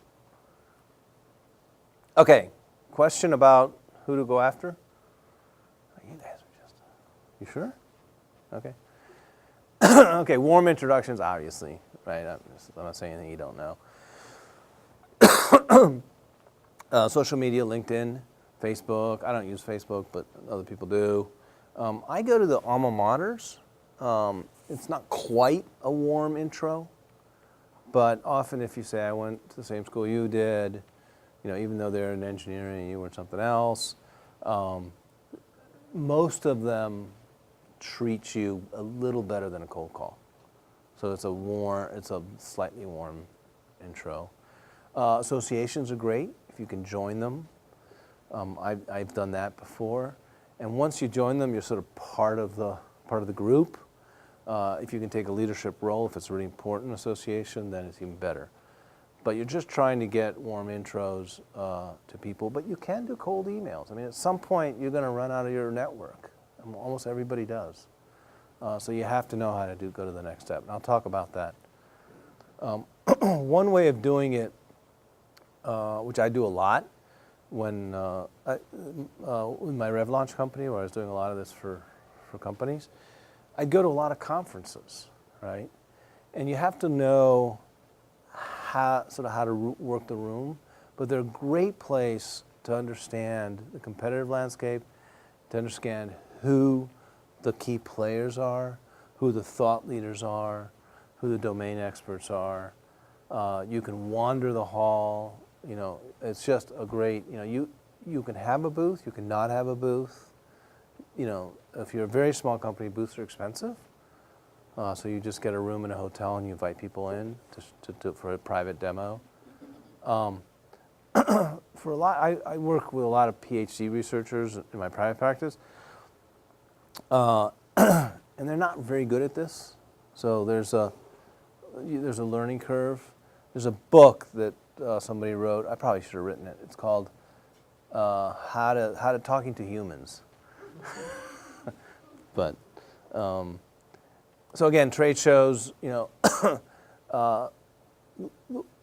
Okay, question about who to go after? You guys are just, you sure? Okay. Okay, warm introductions, obviously, right? I'm not saying anything you don't know. Social media, LinkedIn, Facebook. I don't use Facebook, but other people do. I go to the alma maters. It's not quite a warm intro, but often if you say, I went to the same school you did, you know, even though they're in engineering and you were in something else, most of them treat you a little better than a cold call. So it's a slightly warm intro. Associations are great if you can join them. I've done that before. And once you join them, you're sort of part of the group. If you can take a leadership role, if it's a really important association, then it's even better. but you're just trying to get warm intros to people. But you can do cold emails. I mean, at some point, you're going to run out of your network. Almost everybody does. So you have to know how to go to the next step. And I'll talk about that. One way of doing it, which I do a lot, when with my RevLaunch company, where I was doing a lot of this for companies, I'd go to a lot of conferences, right? And you have to know how to work the room, but they're a great place to understand the competitive landscape, to understand who the key players are, who the thought leaders are, who the domain experts are. You can wander the hall. You know, it's just a great, you can have a booth, you can not have a booth. You know, if you're a very small company, booths are expensive. So you just get a room in a hotel and you invite people in for a private demo. For a lot, I work with a lot of PhD researchers in my private practice, and they're not very good at this. So there's a learning curve. There's a book that somebody wrote. I probably should have written it. It's called "How to Talking to Humans." But so again, trade shows.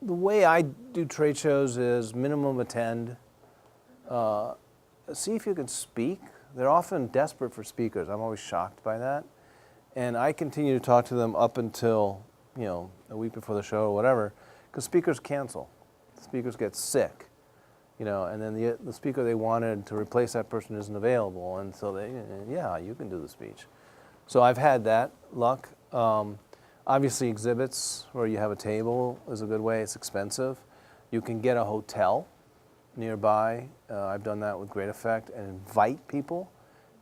The way I do trade shows is minimum attend. See if you can speak. They're often desperate for speakers. I'm always shocked by that. And I continue to talk to them up until, a week before the show or whatever, because speakers cancel. Speakers get sick, and then the speaker they wanted to replace that person isn't available. And so you can do the speech. So I've had that luck. Obviously exhibits where you have a table is a good way. It's expensive. You can get a hotel nearby. I've done that with great effect, and invite people.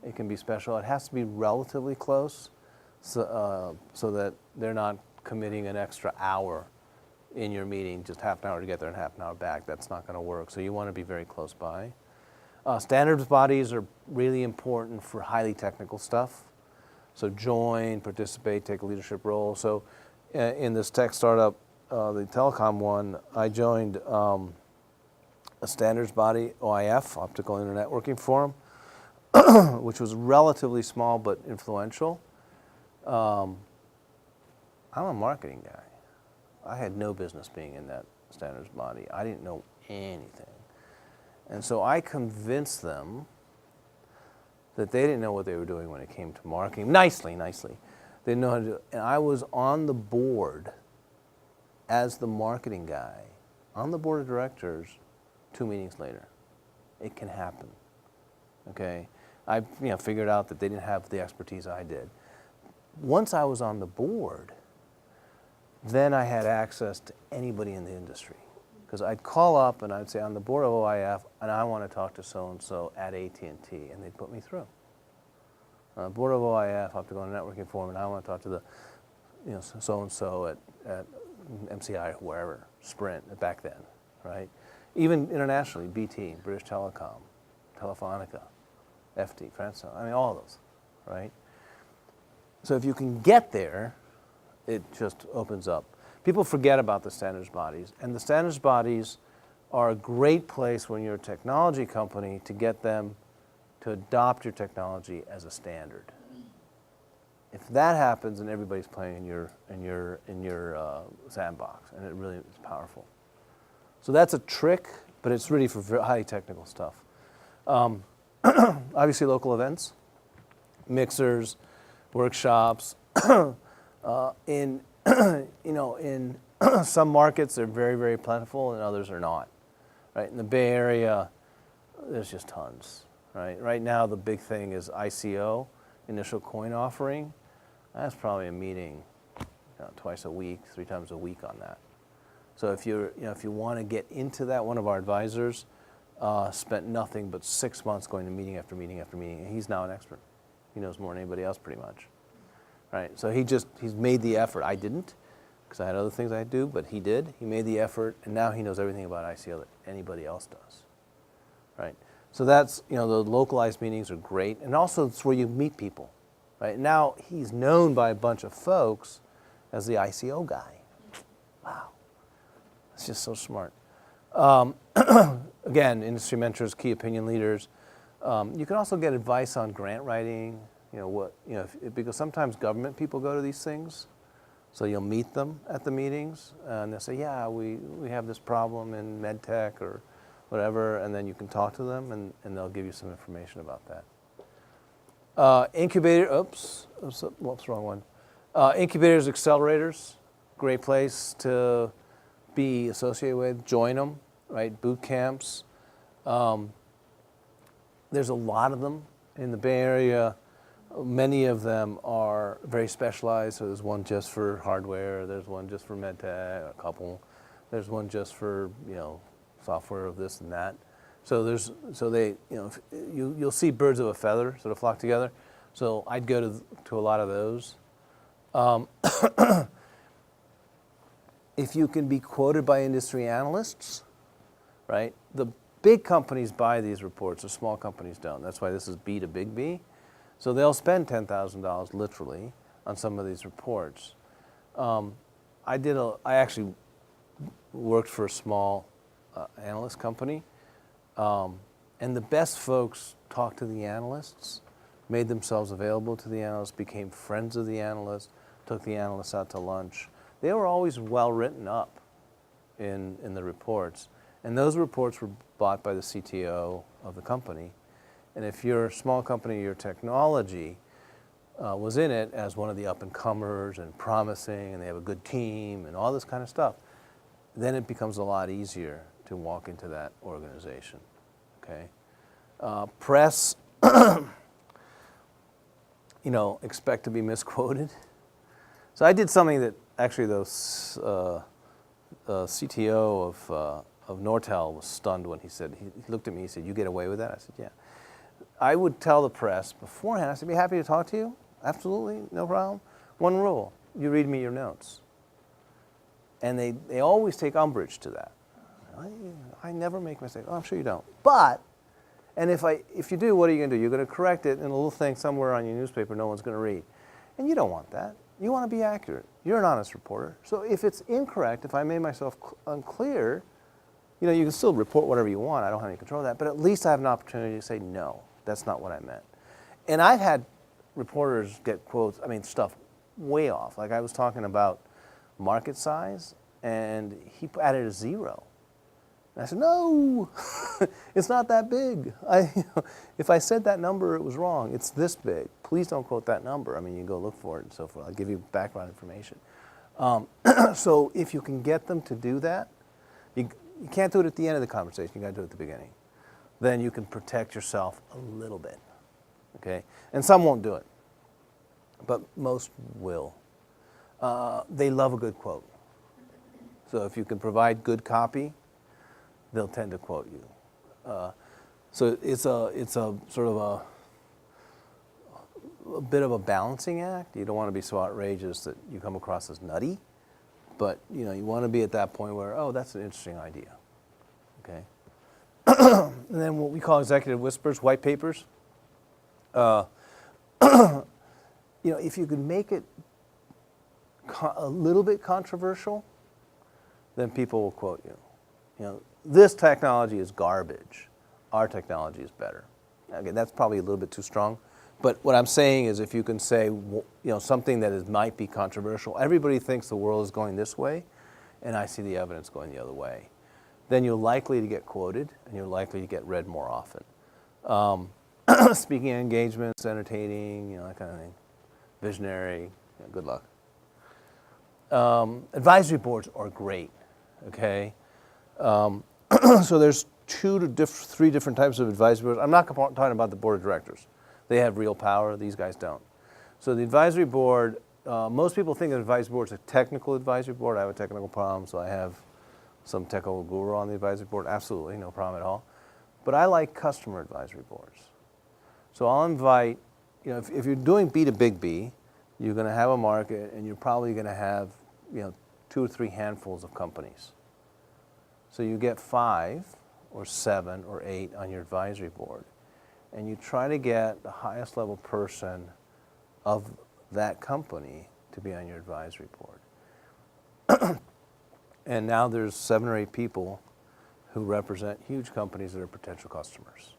It can be special. It has to be relatively close so that they're not committing an extra hour in your meeting, just half an hour to get there and half an hour back. That's not going to work. So you want to be very close by. Standards bodies are really important for highly technical stuff. So join, participate, take a leadership role. So in this tech startup, the telecom one, I joined a standards body, OIF, Optical Internet Working Forum, which was relatively small but influential. I'm a marketing guy. I had no business being in that standards body. I didn't know anything. And so I convinced them that they didn't know what they were doing when it came to marketing. Nicely. They didn't know how to do it. And I was on the board as the marketing guy, on the board of directors, 2 meetings later. It can happen, okay? I figured out that they didn't have the expertise I did. Once I was on the board, then I had access to anybody in the industry. Because I'd call up and I'd say, on the board of OIF, and I want to talk to so-and-so at AT&T, and they'd put me through. Board of OIF, Optical Networking Forum, and I want to talk to the, so-and-so at MCI or wherever, Sprint, back then, right? Even internationally, BT, British Telecom, Telefonica, FT, France, all of those, right? So if you can get there, it just opens up. People forget about the standards bodies, and the standards bodies are a great place when you're a technology company to get them to adopt your technology as a standard. If that happens, then everybody's playing in your sandbox, and it really is powerful. So that's a trick, but it's really for highly technical stuff. Obviously, local events, mixers, workshops. In some markets, they're very, very plentiful, and others are not. Right? In the Bay Area, there's just tons. Right? Right now, the big thing is ICO, initial coin offering. That's probably a meeting twice a week, 3 times a week on that. So if you want to get into that, one of our advisors spent nothing but 6 months going to meeting after meeting after meeting, and he's now an expert. He knows more than anybody else, pretty much. Right? So he's made the effort. I didn't, because I had other things I'd do, but he did. He made the effort, and now he knows everything about ICO that anybody else does. Right? So that's, the localized meetings are great, and also it's where you meet people. Right? Now he's known by a bunch of folks as the ICO guy. Wow. He's just so smart. Again, industry mentors, key opinion leaders. You can also get advice on grant writing. Because sometimes government people go to these things, so you'll meet them at the meetings, and they'll say, "Yeah, we have this problem in med tech or whatever," and then you can talk to them, and they'll give you some information about that. Incubator. Whoops, wrong one. Incubators, accelerators, great place to be associated with. Join them, right? Boot camps. There's a lot of them in the Bay Area. Many of them are very specialized. So there's one just for hardware. There's one just for med tech. A couple. There's one just for software of this and that. So you'll see birds of a feather sort of flock together. So I'd go to a lot of those. If you can be quoted by industry analysts, right? The big companies buy these reports, the small companies don't. That's why this is B to big B. So they'll spend $10,000 literally on some of these reports. I actually worked for a small analyst company, and the best folks talked to the analysts, made themselves available to the analysts, became friends of the analysts, took the analysts out to lunch. They were always well written up in the reports. And those reports were bought by the CTO of the company. And if you're a small company, your technology was in it as one of the up-and-comers and promising, and they have a good team and all this kind of stuff, then it becomes a lot easier to walk into that organization, okay? Press, expect to be misquoted. So I did something that actually the CTO of Nortel was stunned when he looked at me, he said, "You get away with that?" I said, "Yeah." I would tell the press beforehand, I said, "Be happy to talk to you. Absolutely, no problem. One rule, you read me your notes." And they always take umbrage to that. I never make mistakes. "Oh, I'm sure you don't. But," and if you do, what are you going to do? You're going to correct it in a little thing somewhere on your newspaper no one's going to read. And you don't want that. You want to be accurate. You're an honest reporter. So if it's incorrect, if I made myself unclear, you can still report whatever you want. I don't have any control of that. But at least I have an opportunity to say, "No, that's not what I meant." And I've had reporters get quotes, stuff way off. Like I was talking about market size, and he added a 0. And I said, "No, it's not that big. If I said that number, it was wrong. It's this big. Please don't quote that number." You can go look for it and so forth. I'll give you background information. So if you can get them to do that, you can't do it at the end of the conversation. You got to do it at the beginning. Then you can protect yourself a little bit, okay? And some won't do it, but most will. They love a good quote. So if you can provide good copy, they'll tend to quote you. So it's a sort of a bit of a balancing act. You don't want to be so outrageous that you come across as nutty, but you want to be at that point where, oh, that's an interesting idea, okay? And then what we call executive whispers, white papers. If you can make it a little bit controversial, then people will quote you. This technology is garbage. Our technology is better. Okay, that's probably a little bit too strong. But what I'm saying is if you can say something that might be controversial, everybody thinks the world is going this way, and I see the evidence going the other way, then you're likely to get quoted, and you're likely to get read more often. Speaking engagements, entertaining, that kind of thing. Visionary, good luck. Advisory boards are great, okay? So there's 2 to 3 different types of advisory boards. I'm not talking about the board of directors. They have real power. These guys don't. So the advisory board, most people think of advisory board as a technical advisory board. I have a technical problem, so I have some technical guru on the advisory board. Absolutely, no problem at all. But I like customer advisory boards. So I'll invite, if you're doing B to big B, you're going to have a market, and you're probably going to have, 2 or 3 handfuls of companies. So you get 5 or 7 or 8 on your advisory board, and you try to get the highest level person of that company to be on your advisory board. And now there's 7 or 8 people who represent huge companies that are potential customers.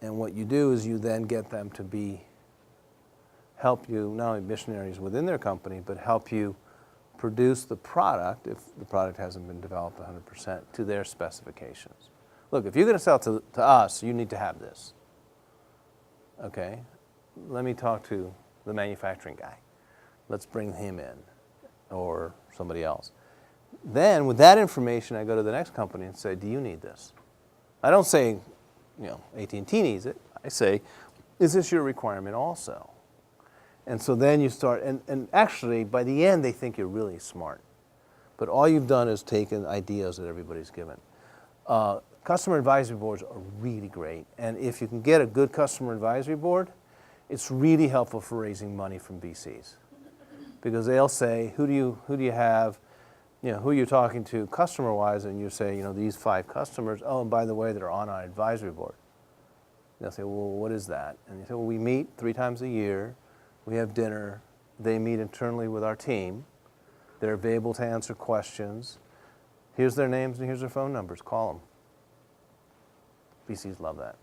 And what you do is you then get them to help you, not only missionaries within their company, but help you produce the product, if the product hasn't been developed 100%, to their specifications. Look, if you're going to sell to us, you need to have this. Okay? Let me talk to the manufacturing guy. Let's bring him in, or somebody else. Then, with that information, I go to the next company and say, do you need this? I don't say, AT&T needs it. I say, is this your requirement also? And so then you start, and actually, by the end, they think you're really smart. But all you've done is taken ideas that everybody's given. Customer advisory boards are really great. And if you can get a good customer advisory board, it's really helpful for raising money from VCs. Because they'll say, who do you have, who are you talking to customer-wise? And you say, these 5 customers. Oh, and by the way, they're on our advisory board. They'll say, well, what is that? And you say, well, we meet 3 times a year. We have dinner. They meet internally with our team. They're able to answer questions. Here's their names and here's their phone numbers. Call them. VCs love that.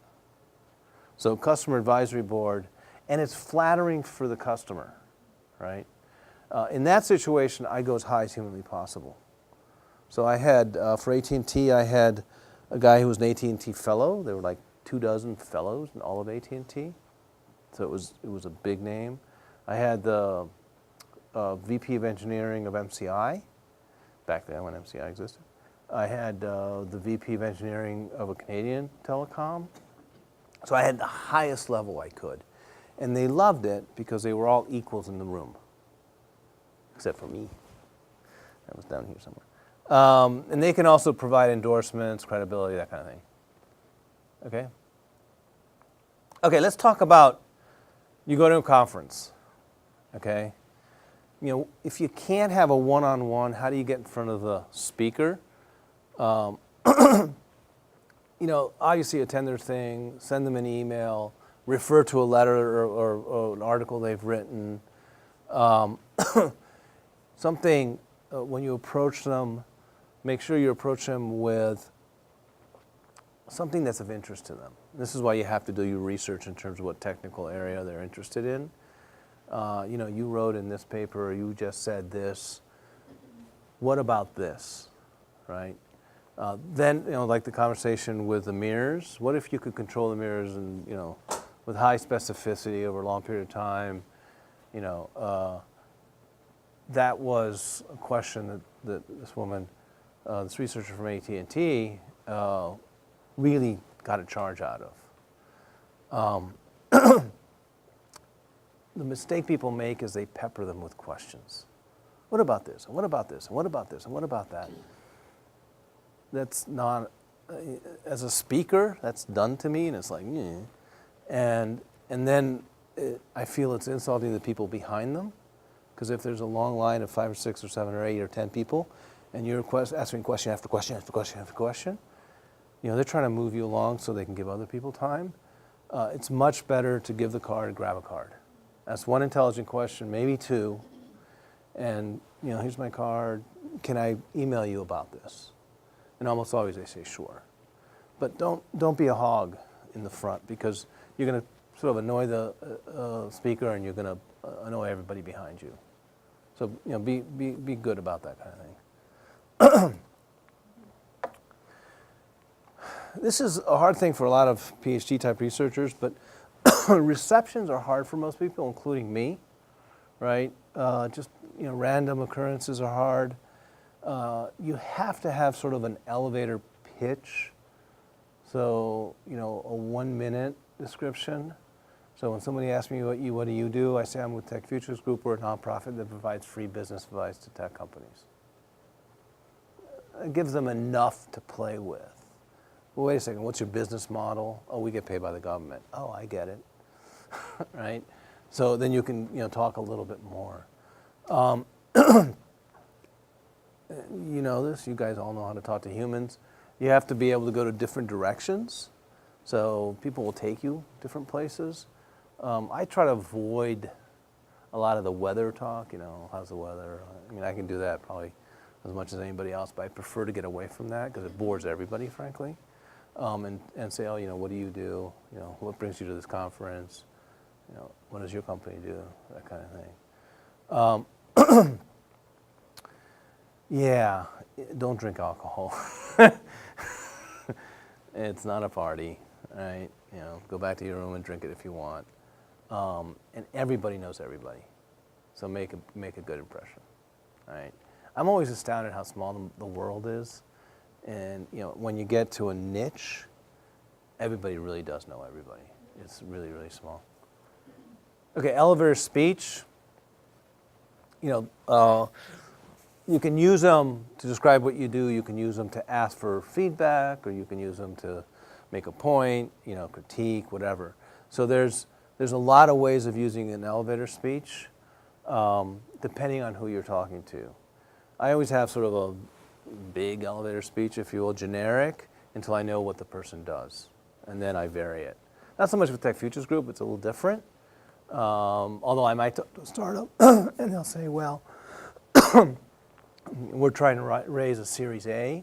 So customer advisory board, and it's flattering for the customer, right? In that situation, I go as high as humanly possible. So I had, for AT&T, I had a guy who was an AT&T fellow. There were like 24 fellows in all of AT&T. So it was a big name. I had the VP of engineering of MCI, back then when MCI existed. I had the VP of engineering of a Canadian telecom. So I had the highest level I could. And they loved it because they were all equals in the room, except for me. I was down here somewhere. And they can also provide endorsements, credibility, that kind of thing. Okay? Okay, let's talk about, you go to a conference, okay? If you can't have a one-on-one, how do you get in front of the speaker? Obviously attend their thing, send them an email, refer to a letter or an article they've written. Something, when you approach them, make sure you approach them with something that's of interest to them. This is why you have to do your research in terms of what technical area they're interested in. You wrote in this paper, or you just said this. What about this, right? Then, like the conversation with the mirrors. What if you could control the mirrors and, with high specificity over a long period of time? That was a question that this woman, this researcher from AT&T, really got a charge out of. The mistake people make is they pepper them with questions. What about this? And what about this? And what about this? And what about that? That's not, as a speaker, that's done to me, and it's like, and then I feel it's insulting the people behind them, because if there's a long line of 5 or 6 or 7 or 8 or 10 people, and you're asking question after question after question after question, they're trying to move you along so they can give other people time. It's much better to give the card, grab a card. Ask one intelligent question, maybe 2, and here's my card. Can I email you about this? And almost always they say sure. But don't be a hog in the front, because you're going to sort of annoy the speaker, and you're going to annoy everybody behind you. So be good about that kind of thing. This is a hard thing for a lot of PhD type researchers, but receptions are hard for most people, including me, right? Random occurrences are hard. You have to have sort of an elevator pitch. So, a 1-minute description. So when somebody asks me what do you do, I say I'm with Tech Futures Group. We're a nonprofit that provides free business advice to tech companies. It gives them enough to play with. Well, wait a second, what's your business model? Oh, we get paid by the government. Oh, I get it, right? So then you can talk a little bit more. You know this, you guys all know how to talk to humans. You have to be able to go to different directions. So people will take you different places. I try to avoid a lot of the weather talk, how's the weather? I mean, I can do that probably as much as anybody else, but I prefer to get away from that because it bores everybody, frankly. And say, oh, what do you do? What brings you to this conference? What does your company do? That kind of thing. Yeah, don't drink alcohol. It's not a party, right? Go back to your room and drink it if you want. And everybody knows everybody, so make a good impression, right? I'm always astounded how small the world is, and when you get to a niche, everybody really does know everybody. It's really, really small. Okay, elevator speech. You can use them to describe what you do. You can use them to ask for feedback, or you can use them to make a point, critique, whatever. So there's a lot of ways of using an elevator speech, depending on who you're talking to. I always have sort of a big elevator speech, if you will, generic, until I know what the person does, and then I vary it. Not so much with Tech Futures Group, it's a little different. Although I might talk to a startup, and they'll say, well, we're trying to raise a Series A.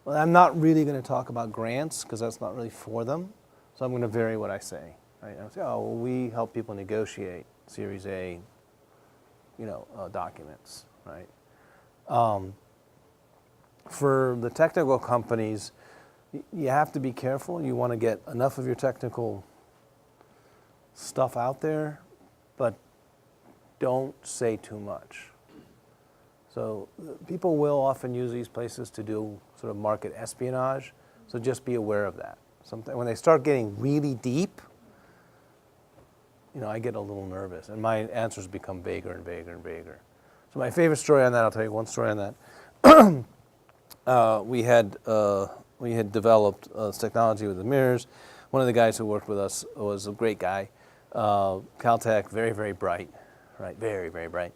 Well, I'm not really going to talk about grants, because that's not really for them, so I'm going to vary what I say. Right? I'll say, oh, well, we help people negotiate Series A, documents, right? For the technical companies, you have to be careful. You want to get enough of your technical stuff out there, but don't say too much. So people will often use these places to do sort of market espionage, so just be aware of that. When they start getting really deep, I get a little nervous, and my answers become vaguer and vaguer and vaguer. So my favorite story on that, I'll tell you one story on that. We had developed this technology with the mirrors. One of the guys who worked with us was a great guy, Caltech, very, very bright, right? Very, very bright,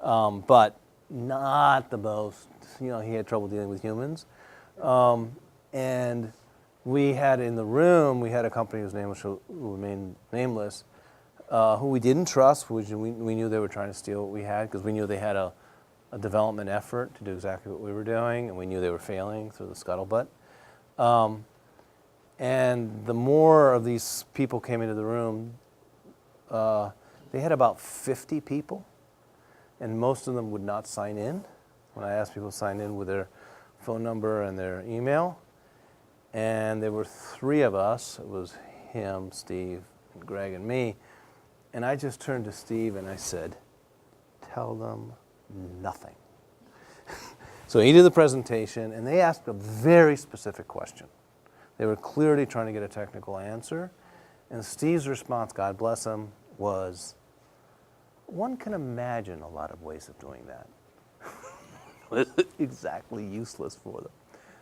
but not the most. He had trouble dealing with humans, and we had in the room a company whose name will remain nameless, who we didn't trust, which we knew they were trying to steal what we had, because we knew they had a development effort to do exactly what we were doing, and we knew they were failing through the scuttlebutt. And the more of these people came into the room, they had about 50 people, and most of them would not sign in. When I asked people to sign in with their phone number and their email, and there were 3 of us. It was him, Steve, Greg, and me. And I just turned to Steve and I said, tell them nothing. So he did the presentation, and they asked a very specific question. They were clearly trying to get a technical answer. And Steve's response, God bless him, was, one can imagine a lot of ways of doing that. Exactly useless for them.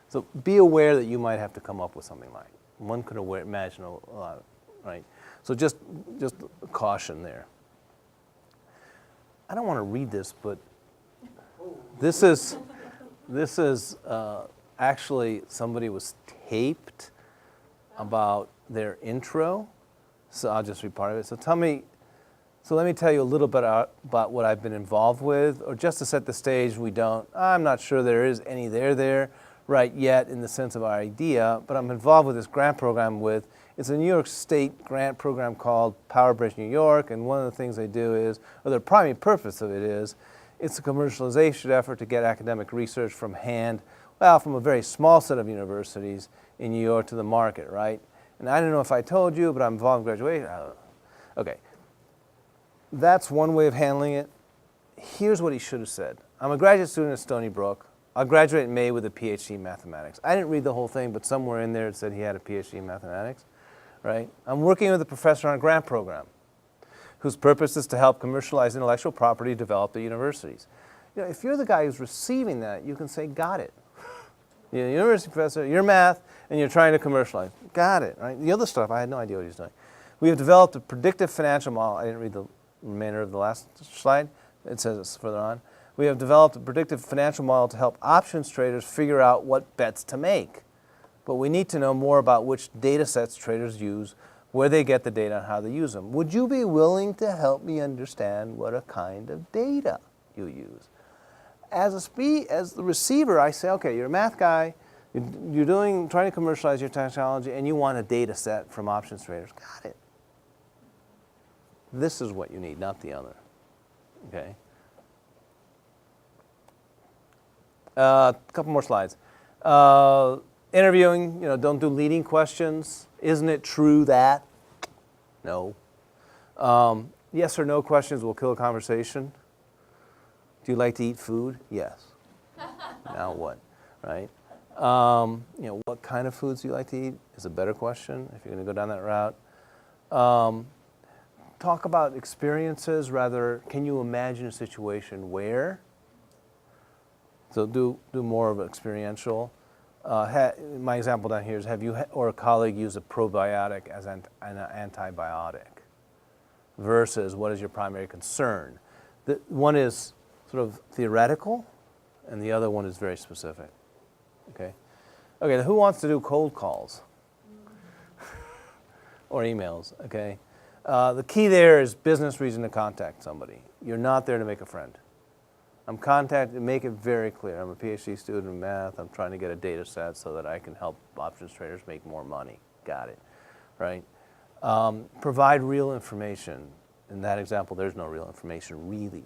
So be aware that you might have to come up with something like. One could imagine a lot, right? So just caution there. I don't want to read this, but this is actually somebody was taped about their intro. So I'll just read part of it. So let me tell you a little bit about what I've been involved with, or just to set the stage. I'm not sure there is any there right yet in the sense of our idea, but I'm involved with this grant program it's a New York State grant program called PowerBridge New York, and one of the things they do is, or the primary purpose of it is, it's a commercialization effort to get academic research from a very small set of universities in New York to the market, right? And I don't know if I told you, but I'm involved in graduation. Okay. That's one way of handling it. Here's what he should have said. I'm a graduate student at Stony Brook. I'll graduate in May with a PhD in mathematics. I didn't read the whole thing, but somewhere in there it said he had a PhD in mathematics, right? I'm working with a professor on a grant program whose purpose is to help commercialize intellectual property developed at universities. If you're the guy who's receiving that, you can say, got it. You're a university professor, you're math, and you're trying to commercialize. Got it, right? The other stuff, I had no idea what he was doing. We have developed a predictive financial model. I didn't read the remainder of the last slide. It says it's further on. We have developed a predictive financial model to help options traders figure out what bets to make. But we need to know more about which data sets traders use, where they get the data, and how they use them. Would you be willing to help me understand what kind of data you use? As the receiver, I say, okay, you're a math guy, you're trying to commercialize your technology, and you want a data set from options traders. Got it. This is what you need, not the other. Okay. A couple more slides. Interviewing, don't do leading questions. Isn't it true that? No. Yes or no questions will kill a conversation. Do you like to eat food? Yes. Now what, right? What kind of foods do you like to eat is a better question if you're going to go down that route. Talk about experiences rather, can you imagine a situation where? So do more of experiential. My example down here is, have you or a colleague use a probiotic as an antibiotic versus what is your primary concern? One is sort of theoretical, and the other one is very specific. Okay. Okay. Who wants to do cold calls or emails? Okay. The key there is business reason to contact somebody. You're not there to make a friend. Make it very clear. I'm a PhD student in math. I'm trying to get a data set so that I can help options traders make more money. Got it, right? Provide real information. In that example, there's no real information really.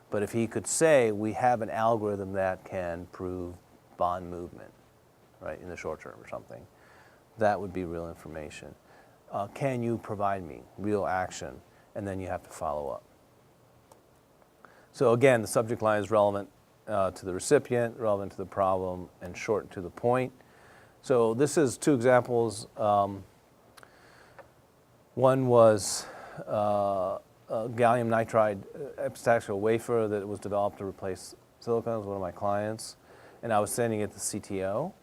But if he could say, we have an algorithm that can prove bond movement, right, in the short term or something, that would be real information. Can you provide me real action? And then you have to follow up. So again, the subject line is relevant to the recipient, relevant to the problem, and short to the point. So this is two examples. One was a gallium nitride epitaxial wafer that was developed to replace silicon. It was one of my clients. And I was sending it to CTO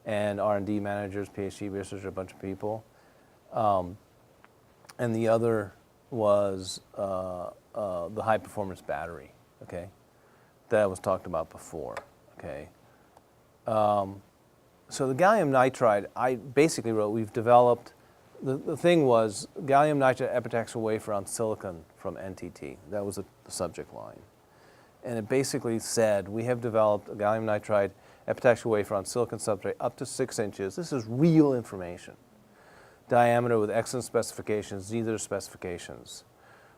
and R&D managers, PhD researchers, a bunch of people. And the other was the high-performance battery, okay, that was talked about before, okay. So the gallium nitride, I basically wrote, we've developed, the thing was gallium nitride epitaxial wafer on silicon from NTT. That was the subject line. And it basically said, we have developed a gallium nitride epitaxial wafer on silicon substrate up to 6 inches. This is real information. Diameter with excellent specifications, neither specifications,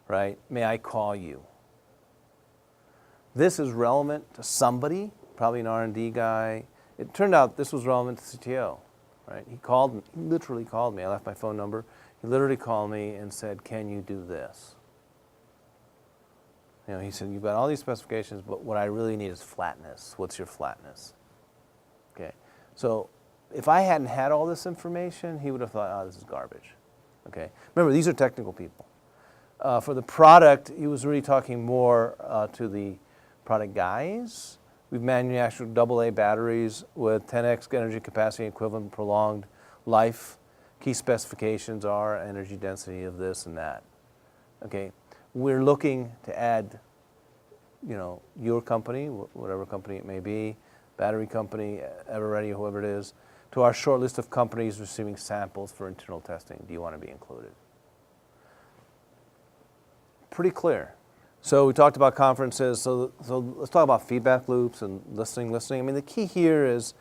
right? May I call you? This is relevant to somebody, probably an R&D guy. It turned out this was relevant to CTO, right? He called me, he literally called me. I left my phone number. He literally called me and said, can you do this? He said, you've got all these specifications, but what I really need is flatness. What's your flatness? Okay, so if I hadn't had all this information, he would have thought, oh, this is garbage. Okay. Remember, these are technical people. For the product, he was really talking more to the product guys. We've manufactured AA batteries with 10x energy capacity equivalent prolonged life. Key specifications are energy density of this and that. Okay. We're looking to add, your company, whatever company it may be, battery company, Everready, whoever it is, to our short list of companies receiving samples for internal testing. Do you want to be included? Pretty clear. So we talked about conferences. So let's talk about feedback loops and listening. I mean, the key here is,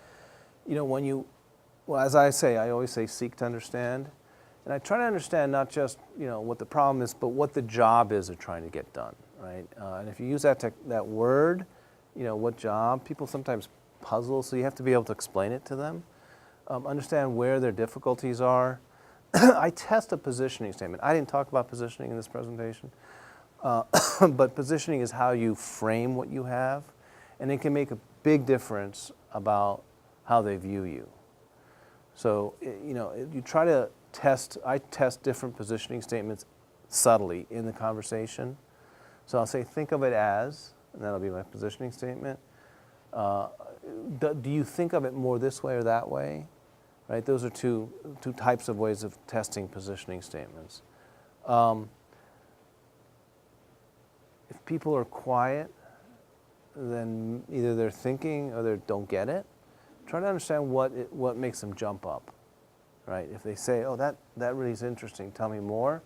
as I always say, seek to understand. And I try to understand not just, what the problem is, but what the job is of trying to get done, right? And if you use that word, what job, people sometimes puzzle, so you have to be able to explain it to them. Understand where their difficulties are. I test a positioning statement. I didn't talk about positioning in this presentation, but positioning is how you frame what you have, and it can make a big difference about how they view you. So, you try to I test different positioning statements subtly in the conversation. So I'll say, think of it as, and that'll be my positioning statement. Do you think of it more this way or that way? Right? Those are two types of ways of testing positioning statements. If people are quiet, then either they're thinking or they don't get it. Try to understand what makes them jump up. Right? If they say, oh, that really is interesting, tell me more,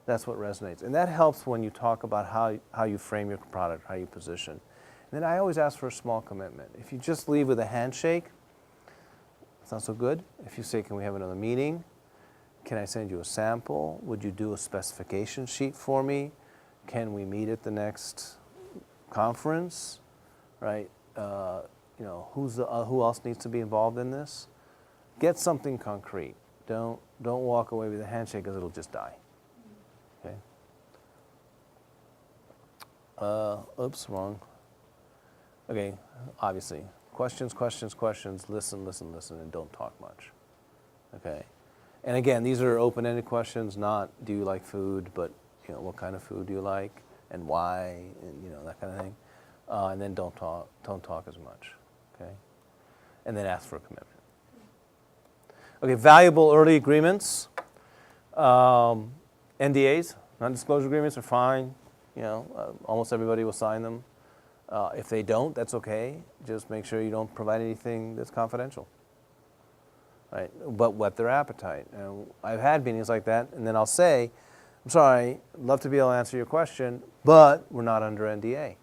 that's what resonates. And that helps when you talk about how you frame your product, how you position. And then I always ask for a small commitment. If you just leave with a handshake, it's not so good. If you say, can we have another meeting? Can I send you a sample? Would you do a specification sheet for me? Can we meet at the next conference? Right? You know, who else needs to be involved in this? Get something concrete. Don't walk away with a handshake because it'll just die. Okay. Oops, wrong. Okay, obviously, questions, listen, and don't talk much. Okay. And again, these are open-ended questions, not do you like food, but you know, what kind of food do you like and why, and you know, that kind of thing. And then don't talk as much. Okay. And then ask for a commitment. Okay, valuable early agreements. NDAs, non-disclosure agreements are fine. You know, almost everybody will sign them. If they don't, that's okay. Just make sure you don't provide anything that's confidential. Right? But whet their appetite. And I've had meetings like that, and then I'll say, I'm sorry, I'd love to be able to answer your question, but we're not under NDA.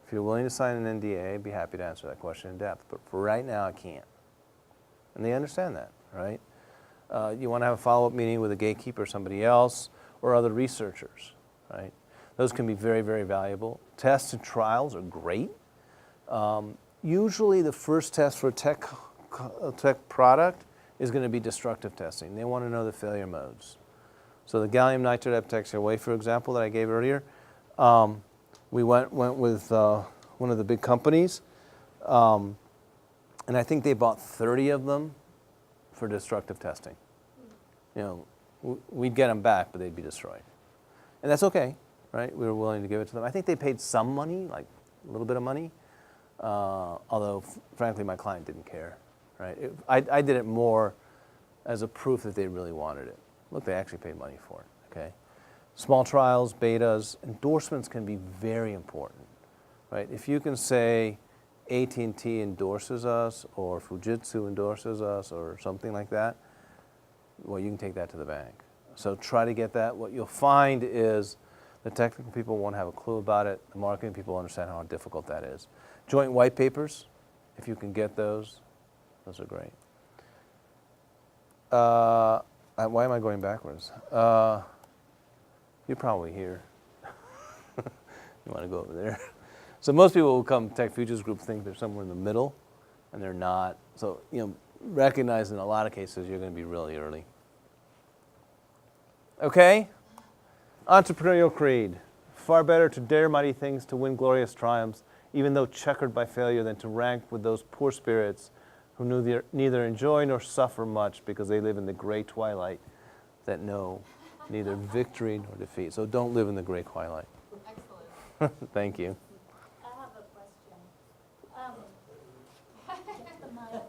If you're willing to sign an NDA, I'd be happy to answer that question in depth. But for right now, I can't. And they understand that, right? You want to have a follow-up meeting with a gatekeeper or somebody else or other researchers, right? Those can be very, very valuable. Tests and trials are great. Usually the first test for a tech product is going to be destructive testing. They want to know the failure modes. So the gallium nitride epitaxial wafer example that I gave earlier, we went with one of the big companies, and I think they bought 30 of them for destructive testing. You know, we'd get them back, but they'd be destroyed. And that's okay, right? We were willing to give it to them. I think they paid some money, like a little bit of money, although frankly my client didn't care, right? I did it more as a proof that they really wanted it. Look, they actually paid money for it, okay? Small trials, betas, endorsements can be very important, right? If you can say AT&T endorses us or Fujitsu endorses us or something like that, well, you can take that to the bank. So try to get that. What you'll find is the technical people won't have a clue about it. The marketing people understand how difficult that is. Joint white papers, if you can get those are great. Why am I going backwards? You're probably here. You want to go over there? So most people who come Tech Futures Group think they're somewhere in the middle, and they're not. So, you know, recognize in a lot of cases you're going to be really early. Okay? Entrepreneurial creed. Far better to dare mighty things to win glorious triumphs, even though checkered by failure, than to rank with those poor spirits who neither enjoy nor suffer much because they live in the gray twilight that know neither victory nor defeat. So don't live in the gray twilight. Excellent. Thank you. I have a question. Just the mic.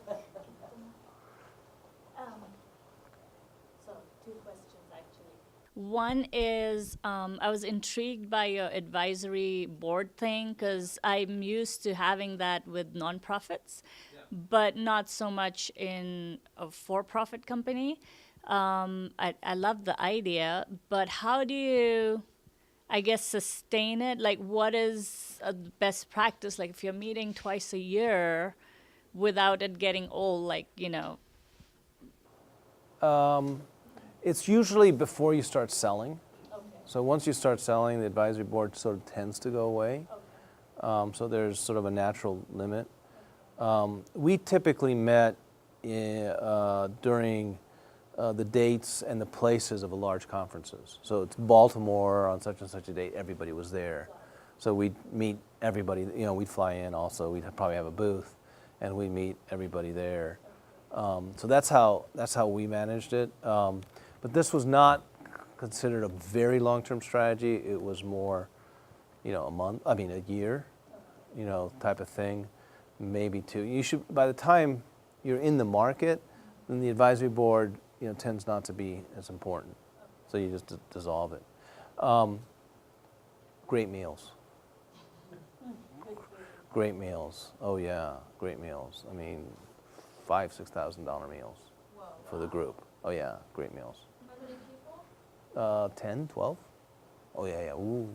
So two questions actually. One is I was intrigued by your advisory board thing because I'm used to having that with nonprofits, but not so much in a for-profit company. I love the idea, but how do you, I guess, sustain it? Like, what is a best practice? Like, if you're meeting twice a year without it getting old, like, you know. It's usually before you start selling. Okay. So once you start selling, the advisory board sort of tends to go away. Okay. So there's sort of a natural limit. We typically met during the dates and the places of large conferences. So it's Baltimore on such and such a date, everybody was there. So we'd meet everybody, you know, we'd fly in also, we'd probably have a booth, and we'd meet everybody there. So that's how we managed it. But this was not considered a very long-term strategy. It was more, you know, a year, you know, type of thing, maybe two. You should, by the time you're in the market, then the advisory board, you know, tends not to be as important. So you just dissolve it. Great meals. Great meals. Oh yeah, great meals. I mean, $5,000-$6,000 meals for the group. Oh yeah, great meals. How many people? 10, 12. Oh yeah, yeah. Ooh.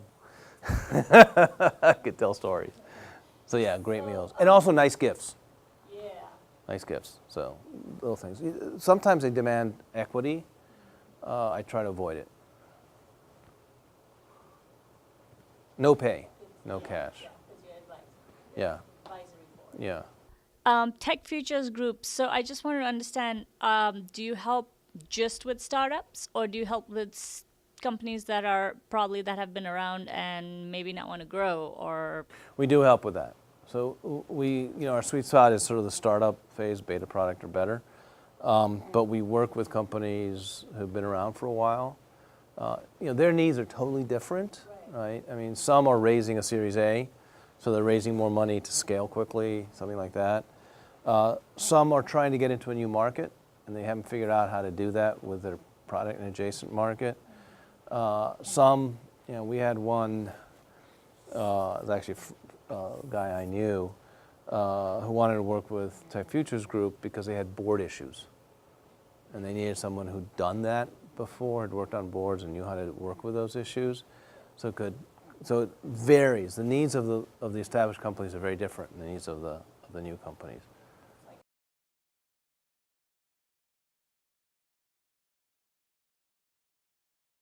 I could tell stories. So yeah, great meals. And also nice gifts. Yeah. Nice gifts. So little things. Sometimes they demand equity. I try to avoid it. No pay, no cash. Yeah, because you're advising. Yeah, Advisory board. yeah. Tech Futures Group. So I just wanted to understand, do you help just with startups, or do you help with companies that are probably that have been around and maybe not want to grow, or? We do help with that. So our sweet spot is sort of the startup phase, beta product or better. But we work with companies who've been around for a while. Their needs are totally different, right? I mean, some are raising a Series A, so they're raising more money to scale quickly, something like that. Some are trying to get into a new market, and they haven't figured out how to do that with their product in an adjacent market. Some, we had one, it was actually a guy I knew, who wanted to work with Tech Futures Group because they had board issues. And they needed someone who'd done that before, had worked on boards and knew how to work with those issues. So it varies. The needs of the established companies are very different than the needs of the new companies.